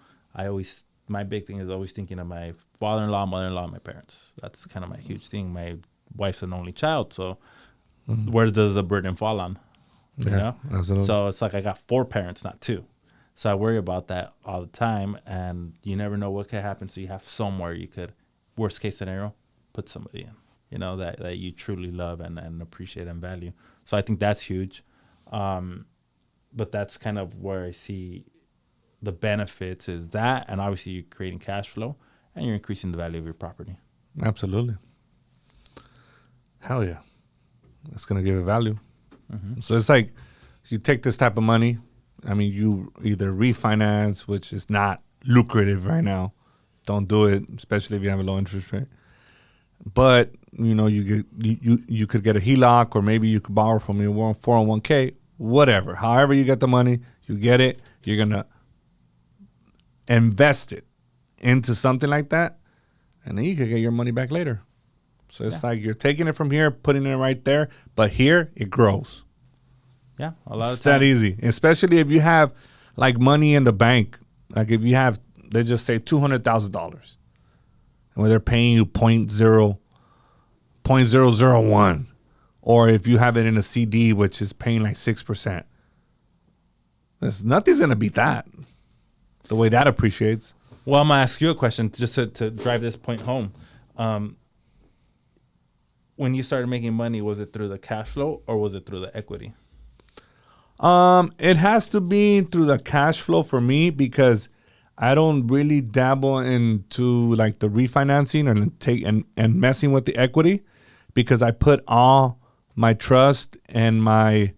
my big thing is always thinking of my father-in-law, mother-in-law, and my parents. That's kind of my huge thing. My wife's an only child, so where does the burden fall on? You know? Absolutely. So it's like I got 4 parents, not 2. So I worry about that all the time, and you never know what could happen. So you have somewhere you could, worst case scenario, put somebody in, you know, that you truly love and appreciate and value. So I think that's huge. But that's kind of where I see the benefits is that, and obviously you're creating cash flow and you're increasing the value of your property. Absolutely. Hell yeah. That's going to give it value. So it's like you take this type of money. I mean, you either refinance, which is not lucrative right now. Don't do it, especially if you have a low interest rate. But you could get a HELOC, or maybe you could borrow from your 401k, whatever. However you get the money, you get it. You're gonna invest it into something like that, and then you could get your money back later. So it's like you're taking it from here, putting it right there, but here it grows. Yeah, a lot of It's that times. easy, especially if you have like money in the bank. Like if you have, let's just say $200,000, and where they're paying you 0.001, or if you have it in a CD, which is paying like 6%. Nothing's gonna beat that. The way that appreciates. Well, I'm gonna ask you a question just to drive this point home. When you started making money, was it through the cash flow or was it through the equity? It has to be through the cash flow for me, because I don't really dabble into like the refinancing and messing with the equity, because I put all my trust and I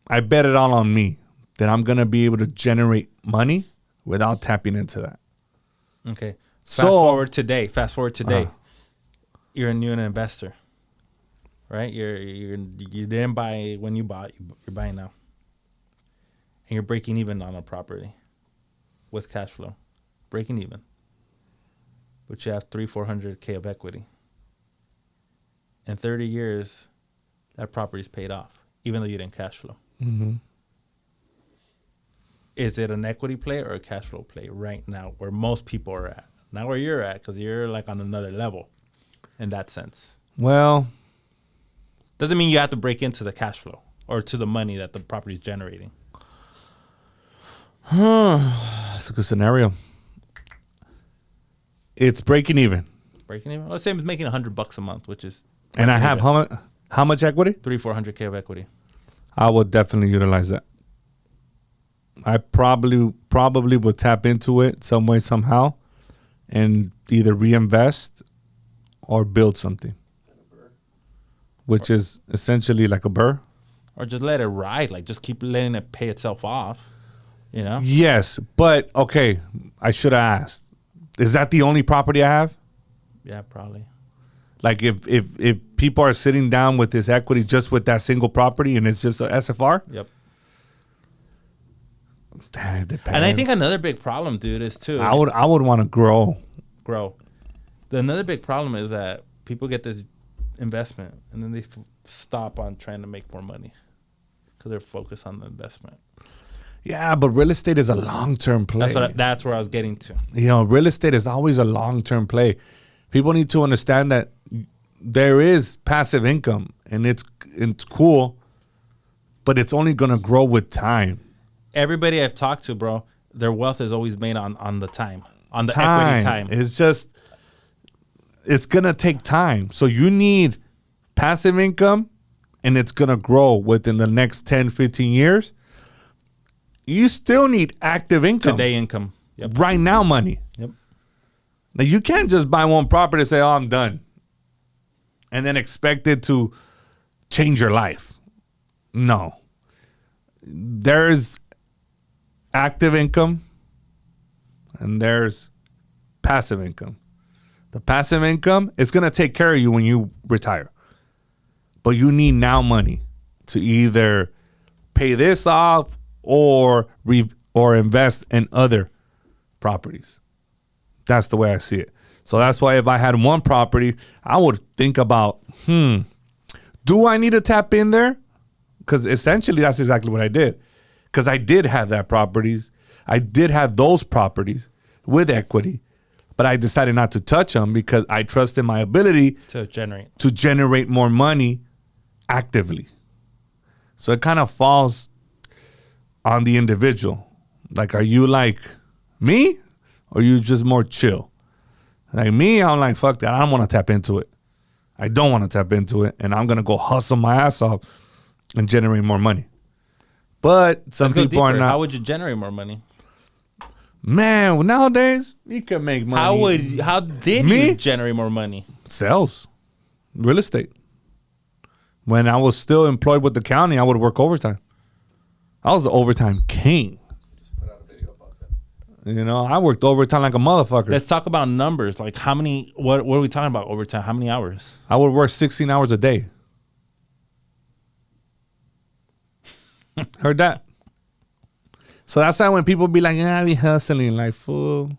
bet it all on me that I'm gonna be able to generate money without tapping into that. Okay. So- Fast forward today. You're a new investor, right? You didn't buy when you bought. You're buying now, and you're breaking even on a property with cash flow, breaking even. But you have 400K of equity. In 30 years, that property's paid off, even though you didn't cash flow. Mm-hmm. Is it an equity play or a cash flow play right now, where most people are at? Not where you're at, because you're like on another level in that sense. Well, Doesn't mean you have to break into the cash flow or to the money that the property is generating. that's a good scenario. It's breaking even, Breaking even. Let's say I'm making $100 a month, which is and I have how much equity? 400K of equity. I would definitely utilize that. I probably would tap into it some way, somehow, and either reinvest or build something, which is essentially like a burr. Or just let it ride. Like, just keep letting it pay itself off. You know? Yes, but okay, I should have asked. Is that the only property I have? Yeah, probably. Like if people are sitting down with this equity just with that single property and it's just a SFR? Yep. That it depends. And I think another big problem, dude, is too. I would want to grow. Another big problem is that people get this investment and then they stop on trying to make more money because they're focused on the investment. Yeah, but real estate is a long-term play. That's where I was getting to. Real estate is always a long-term play. People need to understand that there is passive income and it's cool, but it's only going to grow with time. Everybody I've talked to, bro, their wealth is always made on the time, on the Time. equity time. It's just, it's going to take time. So you need passive income, and it's going to grow within the next 10, 15 years. You still need active income. Today income. Yep. Right now money. Yep. Now, you can't just buy one property and say, oh, I'm done, and then expect it to change your life. No. There's active income and there's passive income. The passive income is going to take care of you when you retire. But you need now money to either pay this off or invest in other properties. That's the way I see it. So that's why if I had one property, I would think about, do I need to tap in there? Because essentially that's exactly what I did. Because I did have that properties. I did have those properties with equity, but I decided not to touch them because I trusted my ability To generate more money actively. So it kind of falls on the individual. Like, are you like me, or are you just more chill? Like me, I'm like, fuck that. I don't want to tap into it. I don't want to tap into it, and I'm gonna go hustle my ass off and generate more money. But some Let's go people are deeper. not. How would you generate more money? Man, nowadays you can make money. How did Me? you generate more money? Sales, real estate. When I was still employed with the county, I would work overtime. I was the overtime king. Just put out a video about that. You know, I worked overtime like a motherfucker. Let's talk about numbers. Like how many? What are we talking about overtime? How many hours? I would work 16 hours a day. Heard that? So that's why when people be like, "Yeah, I be hustling," like, fool,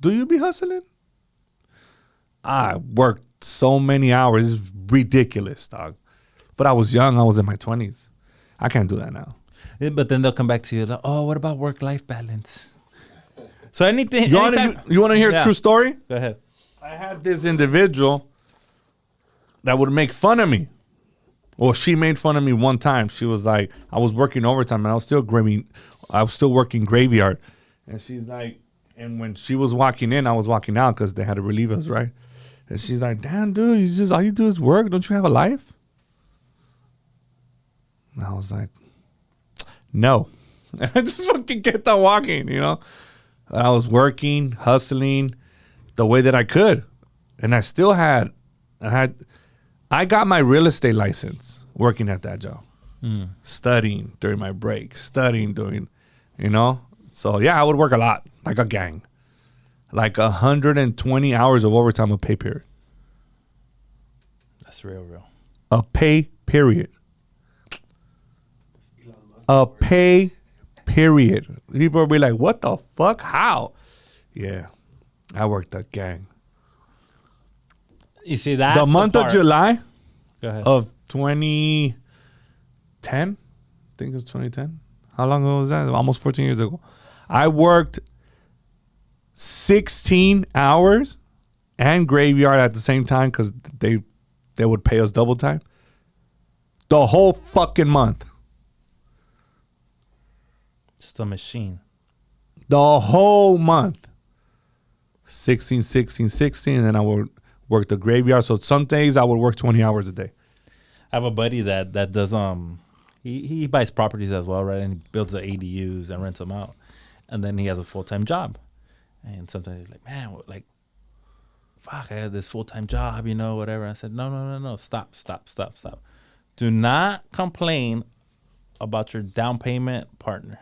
do you be hustling? I worked so many hours. It's ridiculous, dog. But I was young. I was in my 20s. I can't do that now. Yeah, but then they'll come back to you. Like, oh, what about work-life balance? So anything. You want to hear a true story? Go ahead. I had this individual that would make fun of me. Well, she made fun of me one time. She was like, I was working overtime and I was still working graveyard. And she's like, and when she was walking in, I was walking out because they had to relieve us, right? And she's like, damn, dude, all you do is work. Don't you have a life? And I was like, no. I just fucking kept on walking, you know? I was working, hustling the way that I could. And I still had, I got my real estate license working at that job. Studying during my break, studying during, you know? So yeah, I would work a lot, like a gang. Like 120 hours of overtime a pay period. That's real. A pay period. A pay period. People will be like, what the fuck? How? Yeah, I worked a gang. You see that? The month of July Go ahead. of 2010, I think it's 2010. How long ago was that? Almost 14 years ago. I worked 16 hours and graveyard at the same time because they would pay us double time. The whole fucking month. Just a machine. The whole month. 16, and then I would work the graveyard. So some days I would work 20 hours a day. I have a buddy that does he buys properties as well, right? And he builds the ADUs and rents them out. And then he has a full-time job. And sometimes he's like, man, like, fuck, I had this full-time job, you know, whatever. I said, no. Stop. Do not complain about your down payment partner.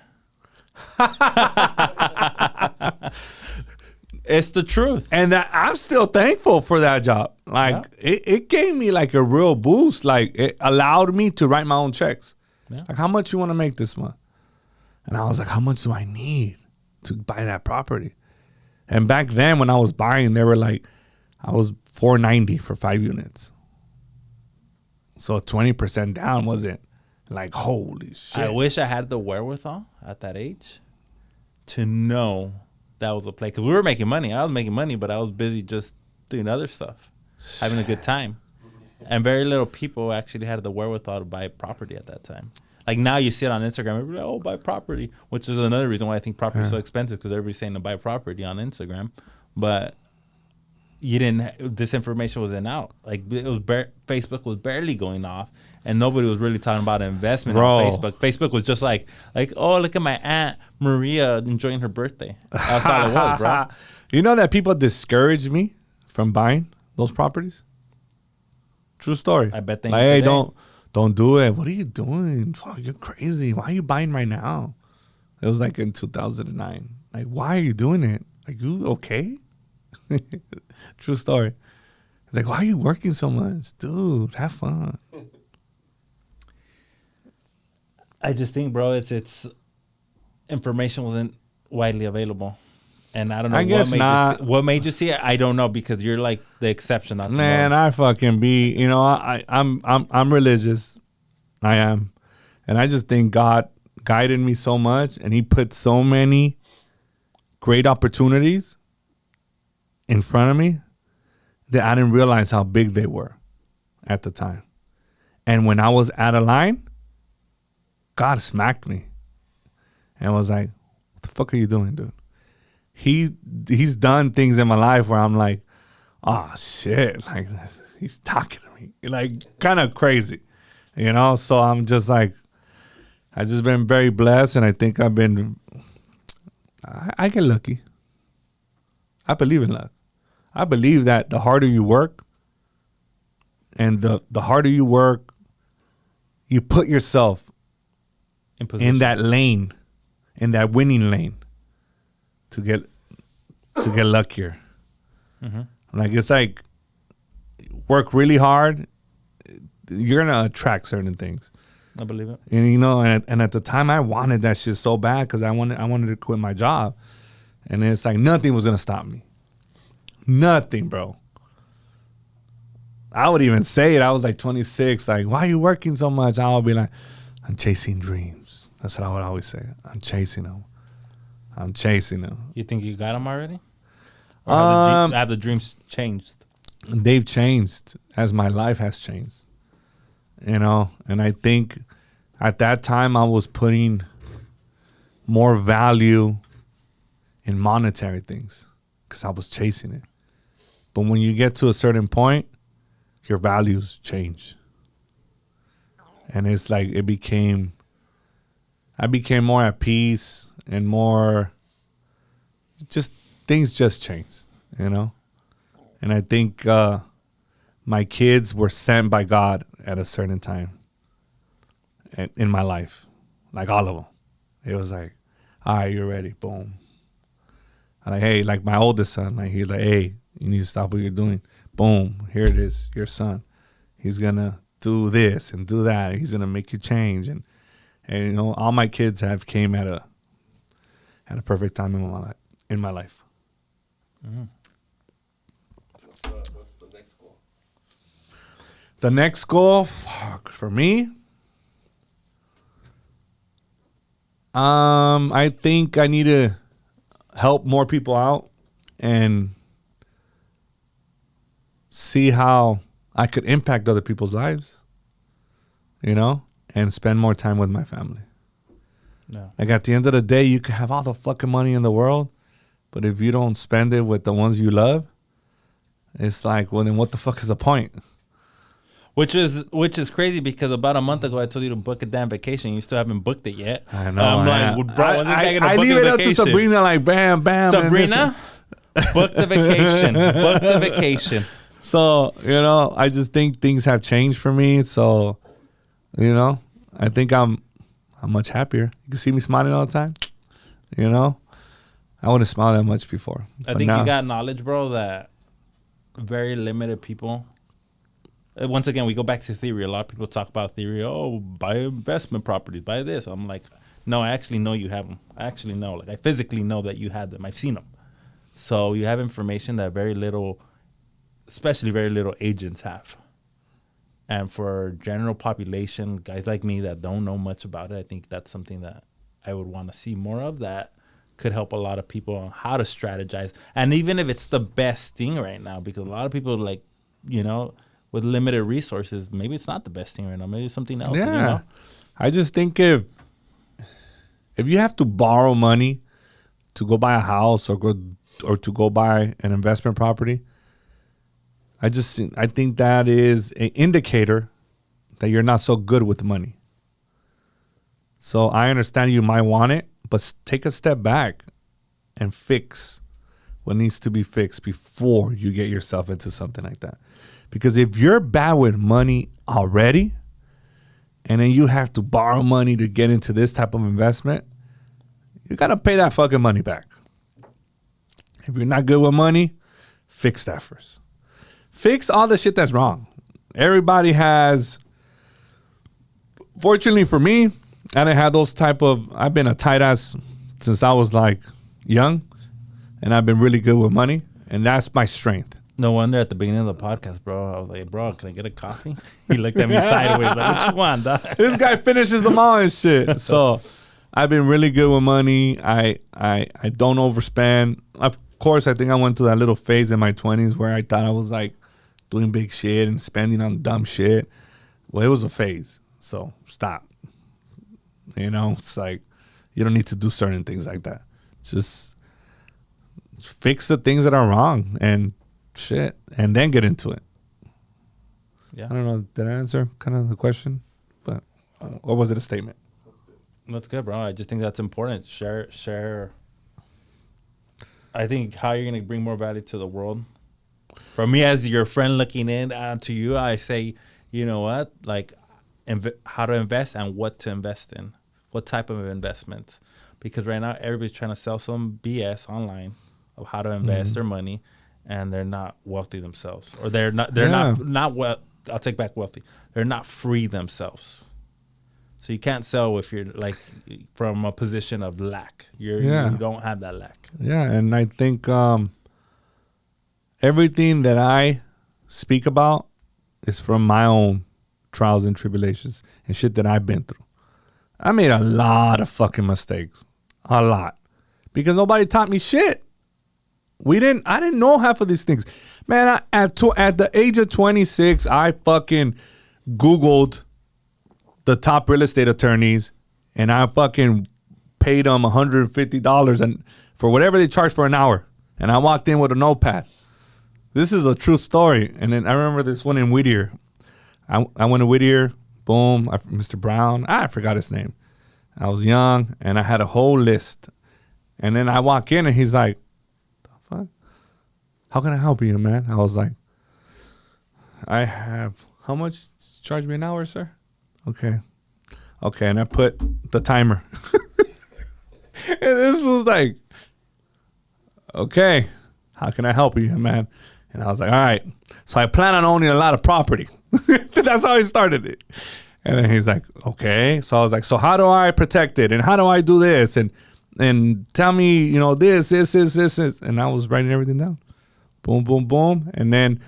It's the truth. And that I'm still thankful for that job. Like, it gave me like a real boost. Like, it allowed me to write my own checks. Yeah. Like, how much you want to make this month? And I was like, how much do I need to buy that property? And back then when I was buying, they were like, I was $490 for 5 units. So 20% down wasn't like, holy shit. I wish I had the wherewithal at that age to know that was a play. Because we were making money. I was making money, but I was busy just doing other stuff, having a good time. And very little people actually had the wherewithal to buy property at that time. Like now you see it on Instagram, everybody, oh, buy property, which is another reason why I think property is so expensive because everybody's saying to buy property on Instagram. But you didn't, this information wasn't out. Like it was Facebook was barely going off and nobody was really talking about investment on Facebook. Facebook was just like, oh, look at my Aunt Maria enjoying her birthday. That's all it was, bro. You know that people discouraged me from buying those properties? True story. I bet they like, hey, don't do it. What are you doing? Fuck, you're crazy. Why are you buying right now? It was like in 2009. Like, why are you doing it? Like, you okay? True story. It's like, why are you working so much? Dude, have fun. I just think, bro, it's information wasn't widely available. And I don't know what made you see it. I don't know because you're like the exception. Not Man, I fucking be, you know, I'm religious. I am. And I just think God guided me so much and he put so many great opportunities in front of me that I didn't realize how big they were at the time. And when I was out of line, God smacked me and was like, what the fuck are you doing, dude? He's done things in my life where I'm like, oh shit, like he's talking to me, like kind of crazy, you know. So I'm just like, I just been very blessed, and I think I get lucky. I believe in luck. I believe that the harder you work, and the harder you work, you put yourself in that lane, in that winning lane. to get luckier. Like it's like work really hard, you're gonna attract certain things. I believe it. And you know, and at the time I wanted that shit so bad because I wanted to quit my job, and it's like nothing was gonna stop me. Nothing, bro. I would even say it. I was like 26. Like, why are you working so much? I would be like, I'm chasing dreams. That's what I would always say. I'm chasing them. I'm chasing them. You think you got them already? Or have the dreams changed? They've changed as my life has changed. You know, and I think at that time I was putting more value in monetary things because I was chasing it. But when you get to a certain point, your values change. And it's like I became more at peace and more just things just changed, you know? And I think my kids were sent by God at a certain time in my life. Like all of them. It was like, all right, you're ready. Boom. And like, hey, like my oldest son, like he's like, hey, you need to stop what you're doing. Boom, here it is, your son. He's gonna do this and do that. He's gonna make you change. And you know, all my kids have came at a perfect time in my life. Mm-hmm. What's the next goal? The next goal, for me, I think I need to help more people out and see how I could impact other people's lives, you know, and spend more time with my family. No. Like at the end of the day, you could have all the fucking money in the world, but if you don't spend it with the ones you love, it's like, well, then what the fuck is the point? Which is crazy because about a month ago I told you to book a damn vacation. You still haven't booked it yet. I know. I'm like, well, bro, when's this guy gonna I book leave his it up to vacation? Sabrina, like, bam, bam. Sabrina, book the vacation. Book the vacation. So, you know, I just think things have changed for me. So, you know, I think I'm much happier. You can see me smiling all the time. You know, I wouldn't smile that much before. I think you got knowledge, bro, that very limited people. Once again, we go back to theory. A lot of people talk about theory. Oh, buy investment properties, buy this. I'm like, no, I actually know you have them. I actually know. Like, I physically know that you had them. I've seen them. So you have information that very little, especially very little agents have. And for general population, guys like me that don't know much about it, I think that's something that I would want to see more of, that could help a lot of people on how to strategize. And even if it's the best thing right now, because a lot of people, like, you know, with limited resources, maybe it's not the best thing right now. Maybe it's something else. Yeah. You know? I just think if you have to borrow money to go buy a house or to go buy an investment property, I think that is an indicator that you're not so good with money. So I understand you might want it, but take a step back and fix what needs to be fixed before you get yourself into something like that. Because if you're bad with money already, and then you have to borrow money to get into this type of investment, you got to pay that fucking money back. If you're not good with money, fix that first. Fix all the shit that's wrong. Everybody has, fortunately for me, I didn't have those I've been a tight ass since I was like young, and I've been really good with money, and that's my strength. No wonder at the beginning of the podcast, bro, I was like, bro, can I get a coffee? He looked at me sideways like, what you want, dog? This guy finishes them all and shit. So I've been really good with money. I don't overspend. Of course, I think I went through that little phase in my 20s where I thought I was like doing big shit and spending on dumb shit. Well, it was a phase. So stop. You know, it's like you don't need to do certain things like that. Just fix the things that are wrong and shit, and then get into it. Yeah. I don't know. Did I answer kind of the question? But or was it a statement? That's good, bro. I just think that's important. Share. I think how you're going to bring more value to the world. For me, as your friend looking in to you, I say, you know what? Like, how to invest and what to invest in. What type of investment. because right now everybody's trying to sell some BS online of how to invest their money, and they're not wealthy themselves, or they're not well. I'll take back wealthy. They're not free themselves. So you can't sell if you're like from a position of lack. You don't have that lack. Yeah, and I think everything that I speak about is from my own trials and tribulations and shit that I've been through. I made a lot of fucking mistakes. A lot. Because nobody taught me shit. I didn't know half of these things. Man, at the age of 26, I fucking Googled the top real estate attorneys, and I fucking paid them $150 and for whatever they charge for an hour. And I walked in with a notepad. This is a true story. And then I remember this one in Whittier. I went to Whittier, boom, Mr. Brown. I forgot his name. I was young, and I had a whole list. And then I walk in, and he's like, the fuck? How can I help you, man? I was like, I have, how much? Charge me an hour, sir? Okay. And I put the timer. And this was like, okay, how can I help you, man? And I was like, all right. So I plan on owning a lot of property. That's how I started it. And then he's like, okay. So I was like, so how do I protect it? And how do I do this? And tell me, you know, this. And I was writing everything down. Boom, boom, boom. And then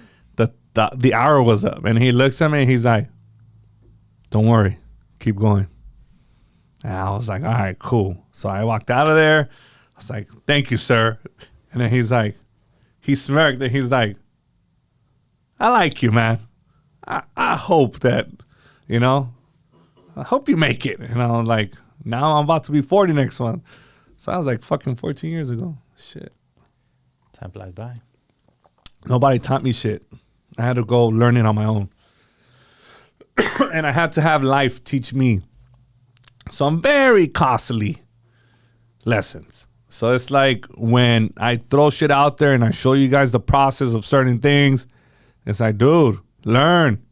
the hour was up. And he looks at me and he's like, don't worry. Keep going. And I was like, all right, cool. So I walked out of there. I was like, thank you, sir. And then he's like, he smirked and he's like, I like you, man. I hope that, you know, I hope you make it. And I was like, now I'm about to be 40 next month. So I was like fucking 14 years ago. Shit. Time flies by. Nobody taught me shit. I had to go learn it on my own. And I had to have life teach me some very costly lessons. So it's like when I throw shit out there and I show you guys the process of certain things, it's like, dude, learn.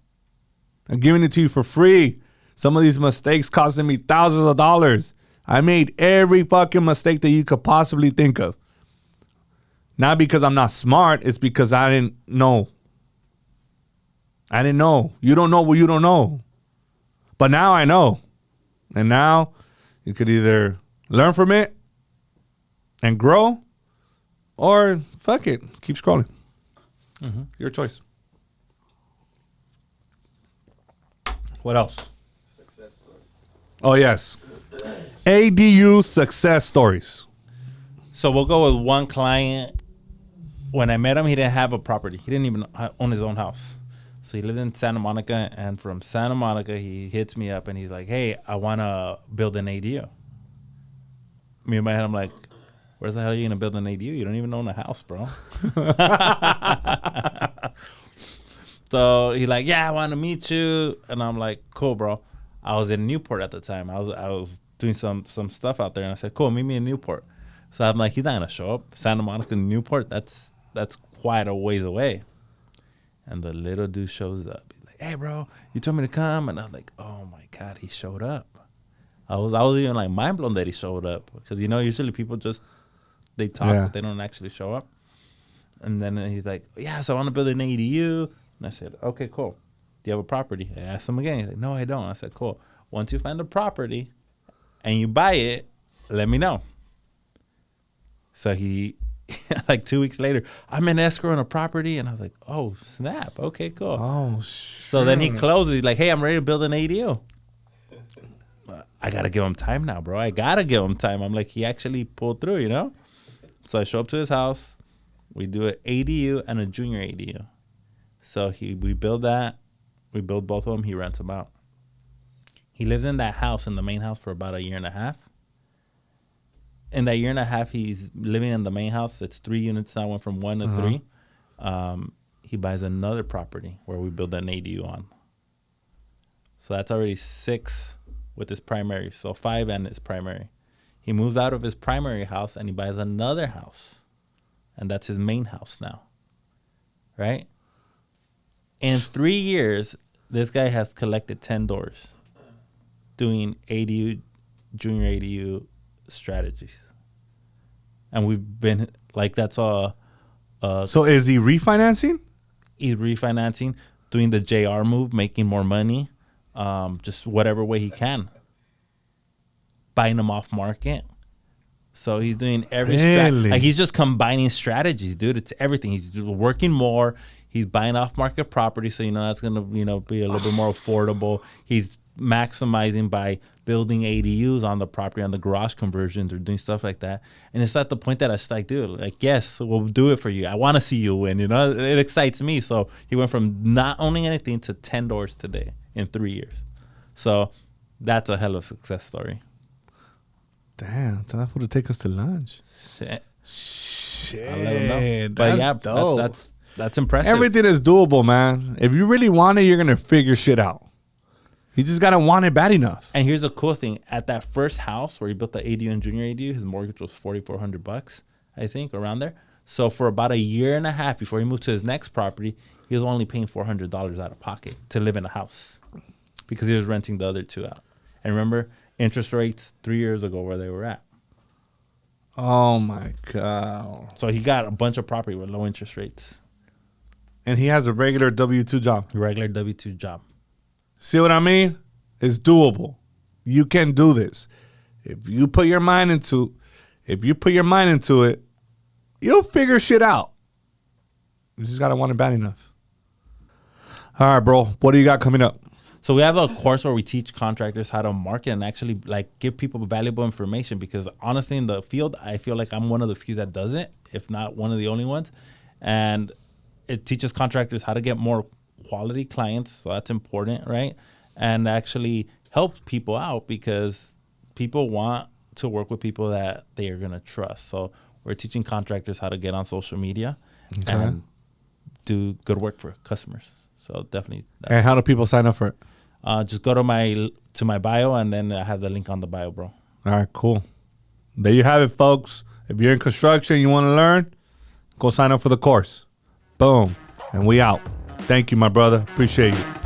I'm giving it to you for free. Some of these mistakes costing me thousands of dollars. I made every fucking mistake that you could possibly think of. Not because I'm not smart, it's because I didn't know. I didn't know. You don't know what you don't know. But now I know. And now you could either learn from it and grow, or fuck it, keep scrolling. Mm-hmm. Your choice. What else? Success story. Oh, yes. ADU success stories. So we'll go with one client. When I met him, he didn't have a property. He didn't even own his own house. So he lived in Santa Monica, and from Santa Monica, he hits me up, and he's like, hey, I want to build an ADU. Me in my head, I'm like, where the hell are you going to build an ADU? You don't even own a house, bro. So he's like, yeah, I want to meet you. And I'm like, cool, bro. I was in Newport at the time. I was doing some stuff out there, and I said, cool, meet me in Newport. So I'm like, he's not going to show up. Santa Monica and Newport, that's quite a ways away. And the little dude shows up. He's like, hey, bro, you told me to come. And I'm like, oh, my God, he showed up. I was even like mind blown that he showed up. Because, you know, usually people just, they talk, but they don't actually show up. And then he's like, yeah, so I want to build an ADU. And I said, okay, cool. Do you have a property? I asked him again. He's like, no, I don't. I said, cool. Once you find a property and you buy it, let me know. So he, like 2 weeks later, I'm in escrow on a property. And I was like, oh, snap. Okay, cool. Oh, shit. So then he closes. He's like, hey, I'm ready to build an ADU. I got to give him time now, bro. I got to give him time. I'm like, he actually pulled through, you know? So I show up to his house. We do an ADU and a junior ADU. So we build that. We build both of them. He rents them out. He lives in that house, in the main house, for about a year and a half. In that year and a half, he's living in the main house. It's 3 units now, went from 1 to 3. He buys another property where we build an ADU on. So that's already 6 with his primary. So 5 and his primary. He moves out of his primary house and he buys another house. And that's his main house now. Right? In 3 years, this guy has collected 10 doors. Doing ADU, junior ADU, strategies. And we've been like, that's a So is he refinancing? he's refinancing, doing the JR move, making more money, just whatever way he can, buying them off market. So he's doing every Really? like he's just combining strategies, dude. It's everything. He's working more. He's buying off market property, so that's gonna be a little bit more affordable. He's maximizing by building ADUs on the property, on the garage conversions, or doing stuff like that. And it's at the point that I was like, dude, like, yes, we'll do it for you. I want to see you win. It excites me. So he went from not owning anything to 10 doors today in 3 years. So that's a hell of a success story. Damn, tell that fool to take us to lunch. Shit. Shit, I'll let him know. But that's yeah, dope. that's impressive. Everything is doable, man. If you really want it, you're gonna figure shit out. You just gotta want it bad enough. And here's the cool thing: at that first house where he built the ADU and junior ADU, his mortgage was $4,400, I think, around there. So for about a year and a half before he moved to his next property, he was only paying $400 out of pocket to live in a house because he was renting the other two out. And remember, interest rates 3 years ago where they were at. Oh my god! So he got a bunch of property with low interest rates. And he has a regular W-2 job. Regular W-2 job. See what I mean? It's doable. You can do this. If you put your mind into it, you'll figure shit out. You just gotta want it bad enough. All right, bro. What do you got coming up? So we have a course where we teach contractors how to market and actually like give people valuable information, because honestly in the field, I feel like I'm one of the few that does it, if not one of the only ones. And it teaches contractors how to get more quality clients. So that's important, right? And actually helps people out because people want to work with people that they are going to trust. So we're teaching contractors how to get on social media and do good work for customers. So definitely. And how do people sign up for it? Just go to my bio, and then I have the link on the bio, bro. All right, cool. There you have it, folks. If you're in construction, you want to learn, go sign up for the course. Boom. And we out. Thank you, my brother. Appreciate you.